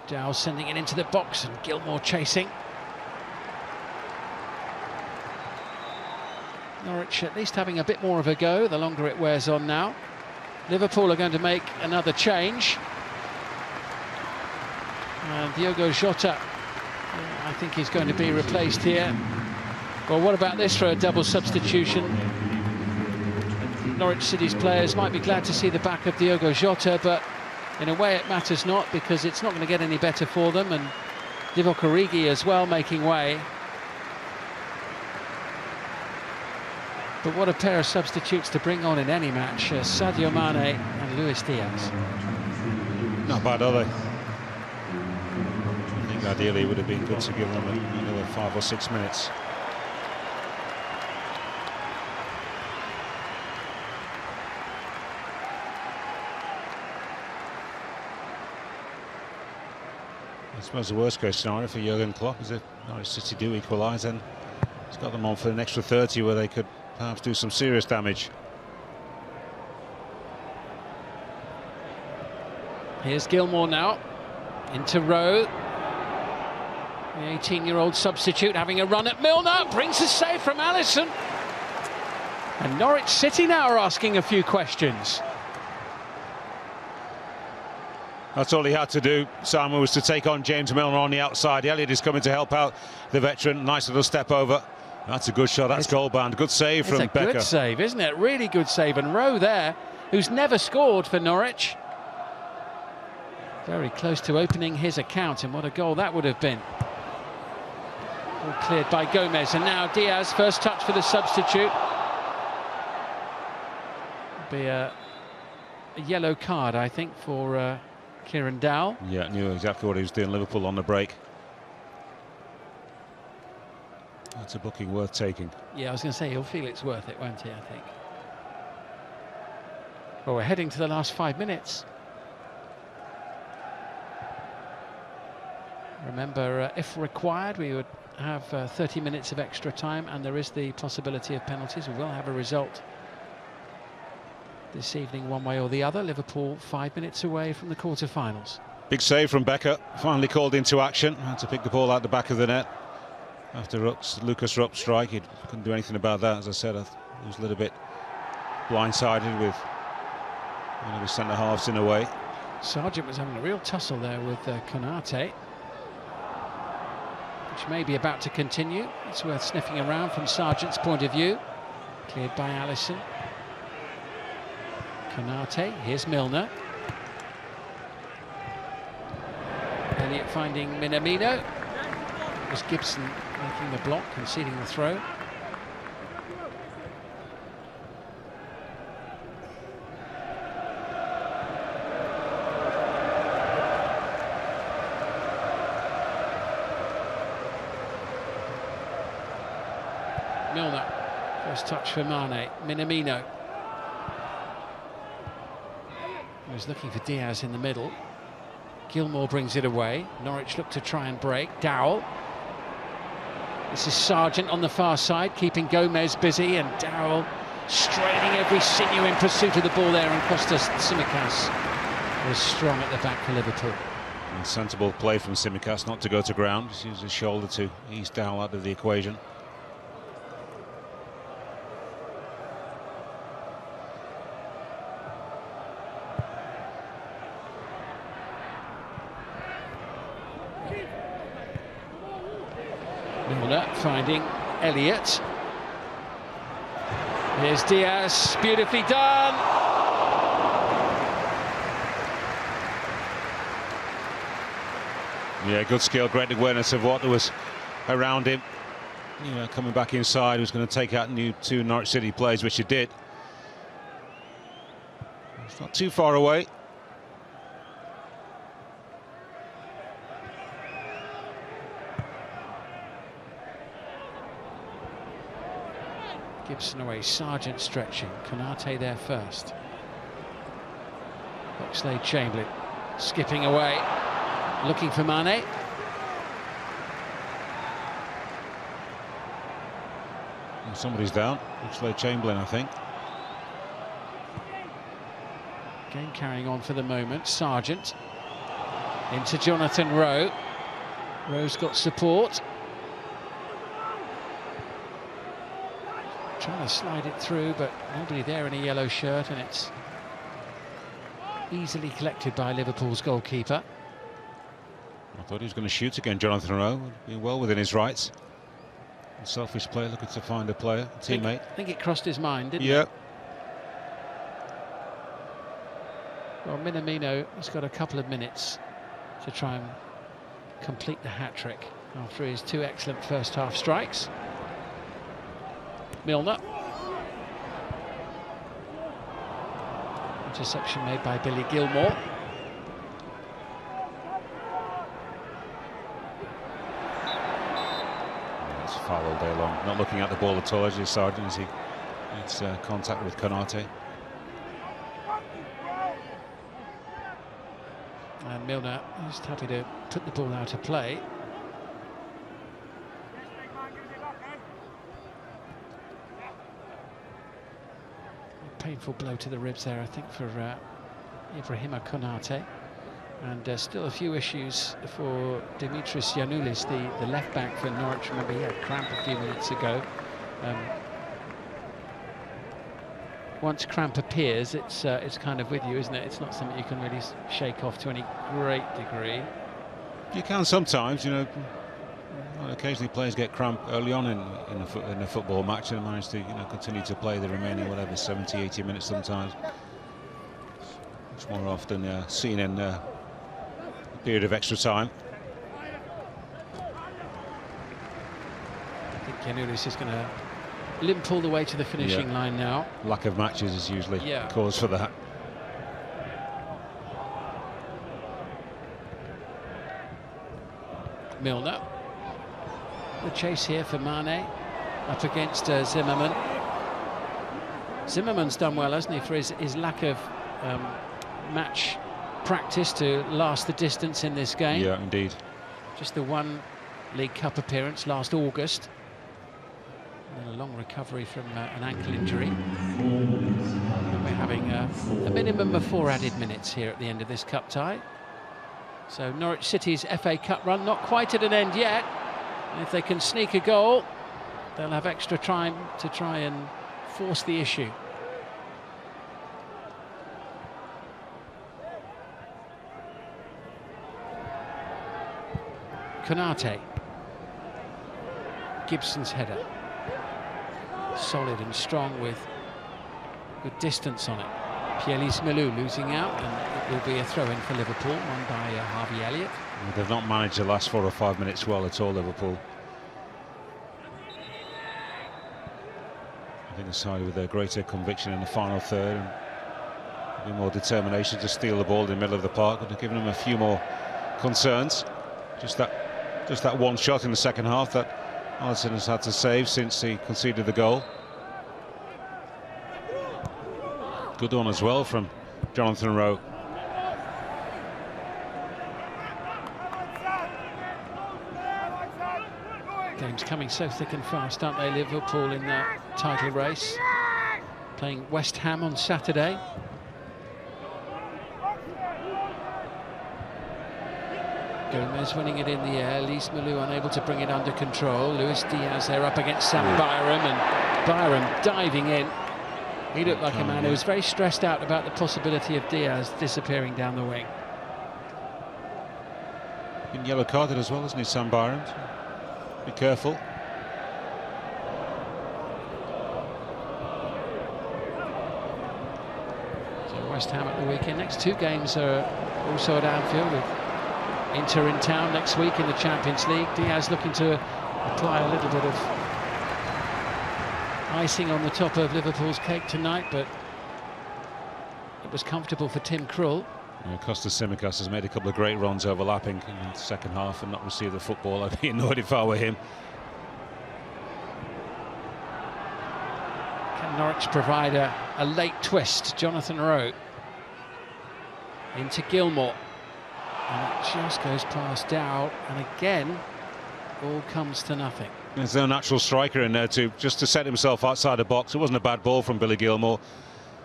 Dow sending it into the box and Gilmore chasing. Norwich at least having a bit more of a go the longer it wears on now. Liverpool are going to make another change. And Diogo Jota, I think he's going to be replaced here. Well, what about this for a double substitution? Norwich City's players might be glad to see the back of Diogo Jota, but in a way it matters not, because it's not going to get any better for them. And Divock Origi as well making way. But what a pair of substitutes to bring on in any match, Sadio Mane and Luis Diaz. Not bad, are they? I think ideally it would have been good to give them another 5 or 6 minutes. I suppose the worst case scenario for Jurgen Klopp is if Norwich City do equalise, then he's got them on for an extra 30 where they could perhaps do some serious damage. Here's Gilmore now, into Rowe. The 18-year-old substitute having a run at Milner, brings a save from Alisson. And Norwich City now are asking a few questions. That's all he had to do, Simon, was to take on James Milner on the outside. Elliott is coming to help out the veteran. Nice little step over. That's a good shot. That's goal bound. Good save from Becker. It's a good save, isn't it? Really good save. And Rowe there, who's never scored for Norwich. Very close to opening his account, and what a goal that would have been. All cleared by Gomez, and now Diaz, first touch for the substitute. Be a yellow card, I think, for Kieran Dowell. Yeah, knew exactly what he was doing. Liverpool on the break. That's a booking worth taking. Yeah, I was going to say, he'll feel it's worth it, won't he, I think. Well, we're heading to the last 5 minutes. Remember, if required, we would have 30 minutes of extra time, and there is the possibility of penalties. We will have a result this evening, one way or the other. Liverpool 5 minutes away from the quarter-finals. Big save from Becker, finally called into action. Had to pick the ball out the back of the net after Lukas Rupp strike. He couldn't do anything about that. As I said, he was a little bit blindsided with one of his centre-halves in a way. Sargent was having a real tussle there with Konate, which may be about to continue. It's worth sniffing around from Sargent's point of view. Cleared by Alisson. Konate, here's Milner. Elliott finding Minamino. It was Gibson making the block, conceding the throw. Milner. First touch for Mane. Minamino. He was looking for Diaz in the middle. Gilmour brings it away. Norwich look to try and break. Dowell. This is Sargent on the far side, keeping Gomez busy, and Dowell straining every sinew in pursuit of the ball there, and Kostas Tsimikas was strong at the back for Liverpool. And sensible play from Tsimikas not to go to ground. Just use his shoulder to ease Dowell out of the equation. Milner finding Elliott. Here's Diaz, beautifully done. Yeah, good skill, great awareness of what was around him. You know, coming back inside, was going to take out two Norwich City players, which he did. It's not too far away. Gibson away, Sargent stretching, Konate there first. Oxlade-Chamberlain skipping away, looking for Mane. Somebody's down, Oxlade-Chamberlain, I think. Game carrying on for the moment, Sargent. Into Jonathan Rowe. Rowe's got support. Trying to slide it through, but nobody there in a yellow shirt, and it's easily collected by Liverpool's goalkeeper. I thought he was going to shoot again, Jonathan Rowe. Being well within his rights. A selfish player looking to find a player, a teammate. I think it crossed his mind, didn't it? Well, Minamino has got a couple of minutes to try and complete the hat-trick after his two excellent first-half strikes. Milner. Interception made by Billy Gilmour. It's foul all day long. Not looking at the ball at all, as you Sargent, as he makes contact with Konate. And Milner is happy to put the ball out of play. Painful blow to the ribs there, I think, for Ibrahima Konate. And still a few issues for Dimitris Giannoulis, the left-back for Norwich. Remember, he had cramp a few minutes ago. Once cramp appears, it's kind of with you, isn't it? It's not something you can really shake off to any great degree. You can sometimes, you know. Occasionally players get cramp early on in a football match and manage to, continue to play the remaining, whatever, 70, 80 minutes sometimes. Much more often seen in a period of extra time. I think Giannoulis is going to limp all the way to the finishing line now. Lack of matches is usually cause for that. Milner. The chase here for Mane, up against Zimmerman. Zimmerman's done well, hasn't he, for his lack of match practice to last the distance in this game. Yeah, indeed. Just the one League Cup appearance last August. And a long recovery from an ankle injury. And we're having a minimum of 4 added minutes here at the end of this cup tie. So Norwich City's FA Cup run not quite at an end yet. And if they can sneak a goal, they'll have extra time to try and force the issue. Konate. Gibson's header. Solid and strong with good distance on it. Pierre-Lis Melou losing out, and it will be a throw-in for Liverpool, won by Harvey Elliott. They've not managed the last 4 or 5 minutes well at all, Liverpool. I think the side with a greater conviction in the final third and a bit more determination to steal the ball in the middle of the park would have given them a few more concerns. Just that one shot in the second half that Alisson has had to save since he conceded the goal. Good one as well from Jonathan Rowe. Games coming so thick and fast, aren't they? Liverpool in that title race, playing West Ham on Saturday. Gomez winning it in the air, Lys Malou unable to bring it under control. Luis Diaz there up against Sam Byram, and Byram diving in. He looked like a man who was very stressed out about the possibility of Diaz disappearing down the wing. Been yellow carded as well, isn't he, Sam Byram? Be careful. So West Ham at the weekend. Next two games are also at Anfield, with Inter in town next week in the Champions League. Diaz looking to apply a little bit of icing on the top of Liverpool's cake tonight, but it was comfortable for Tim Krul. Kostas Tsimikas has made a couple of great runs overlapping in the second half and not received the football. I'd be annoyed if I were him. Can Norwich provide a late twist? Jonathan Rowe into Gilmour, and it just goes past Dow, and again all comes to nothing. There's no natural striker in there just to set himself outside the box. It wasn't a bad ball from Billy Gilmour,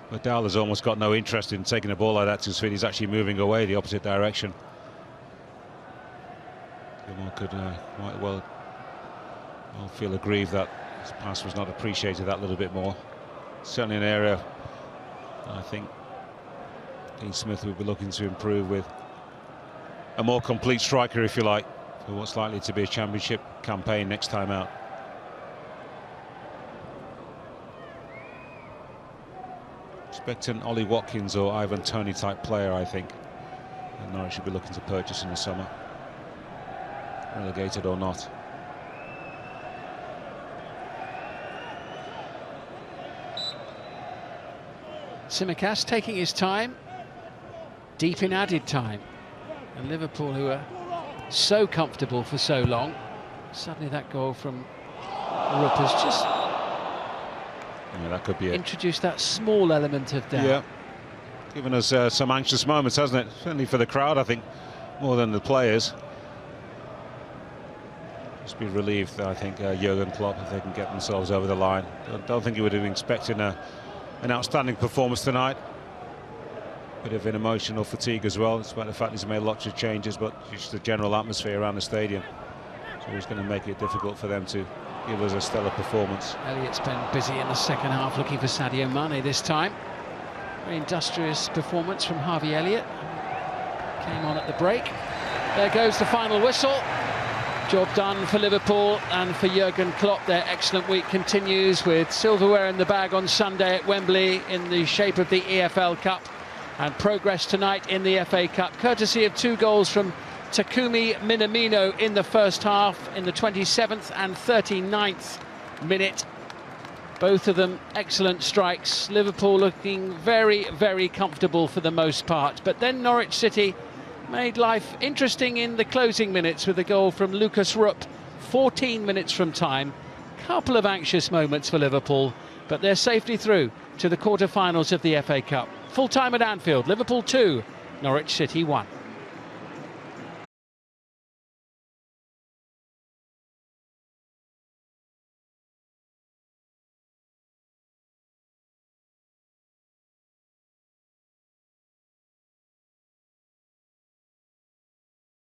but Dow has almost got no interest in taking a ball like that to his feet. He's actually moving away the opposite direction. Gilmour could quite well feel aggrieved that his pass was not appreciated that little bit more. Certainly an area I think Dean Smith will be looking to improve with a more complete striker, if you like, for what's likely to be a championship campaign next time out. Expect an Ollie Watkins or Ivan Toney type player, I think, and Norwich should be looking to purchase in the summer, relegated or not. Tsimikas taking his time, deep in added time, and Liverpool, who are so comfortable for so long, suddenly that goal from Rupp has just that could be it. Introduced that small element of doubt. Yeah, given us some anxious moments, hasn't it? Certainly for the crowd, I think, more than the players. Just be relieved, I think, Jurgen Klopp, if they can get themselves over the line. I don't think he would have been expecting an outstanding performance tonight. Bit of an emotional fatigue as well, despite the fact he's made lots of changes, but just the general atmosphere around the stadium. So he's going to make it difficult for them to give us a stellar performance. Elliott's been busy in the second half looking for Sadio Mane this time. Very industrious performance from Harvey Elliott. Came on at the break. There goes the final whistle. Job done for Liverpool and for Jurgen Klopp. Their excellent week continues with silverware in the bag on Sunday at Wembley in the shape of the EFL Cup, and progress tonight in the FA Cup, courtesy of 2 goals from Takumi Minamino in the first half, in the 27th and 39th minute. Both of them excellent strikes. Liverpool looking very, very comfortable for the most part. But then Norwich City made life interesting in the closing minutes with a goal from Lukas Rupp, 14 minutes from time. Couple of anxious moments for Liverpool, but they're safely through to the quarter-finals of the FA Cup. Full time at Anfield, Liverpool 2, Norwich City 1.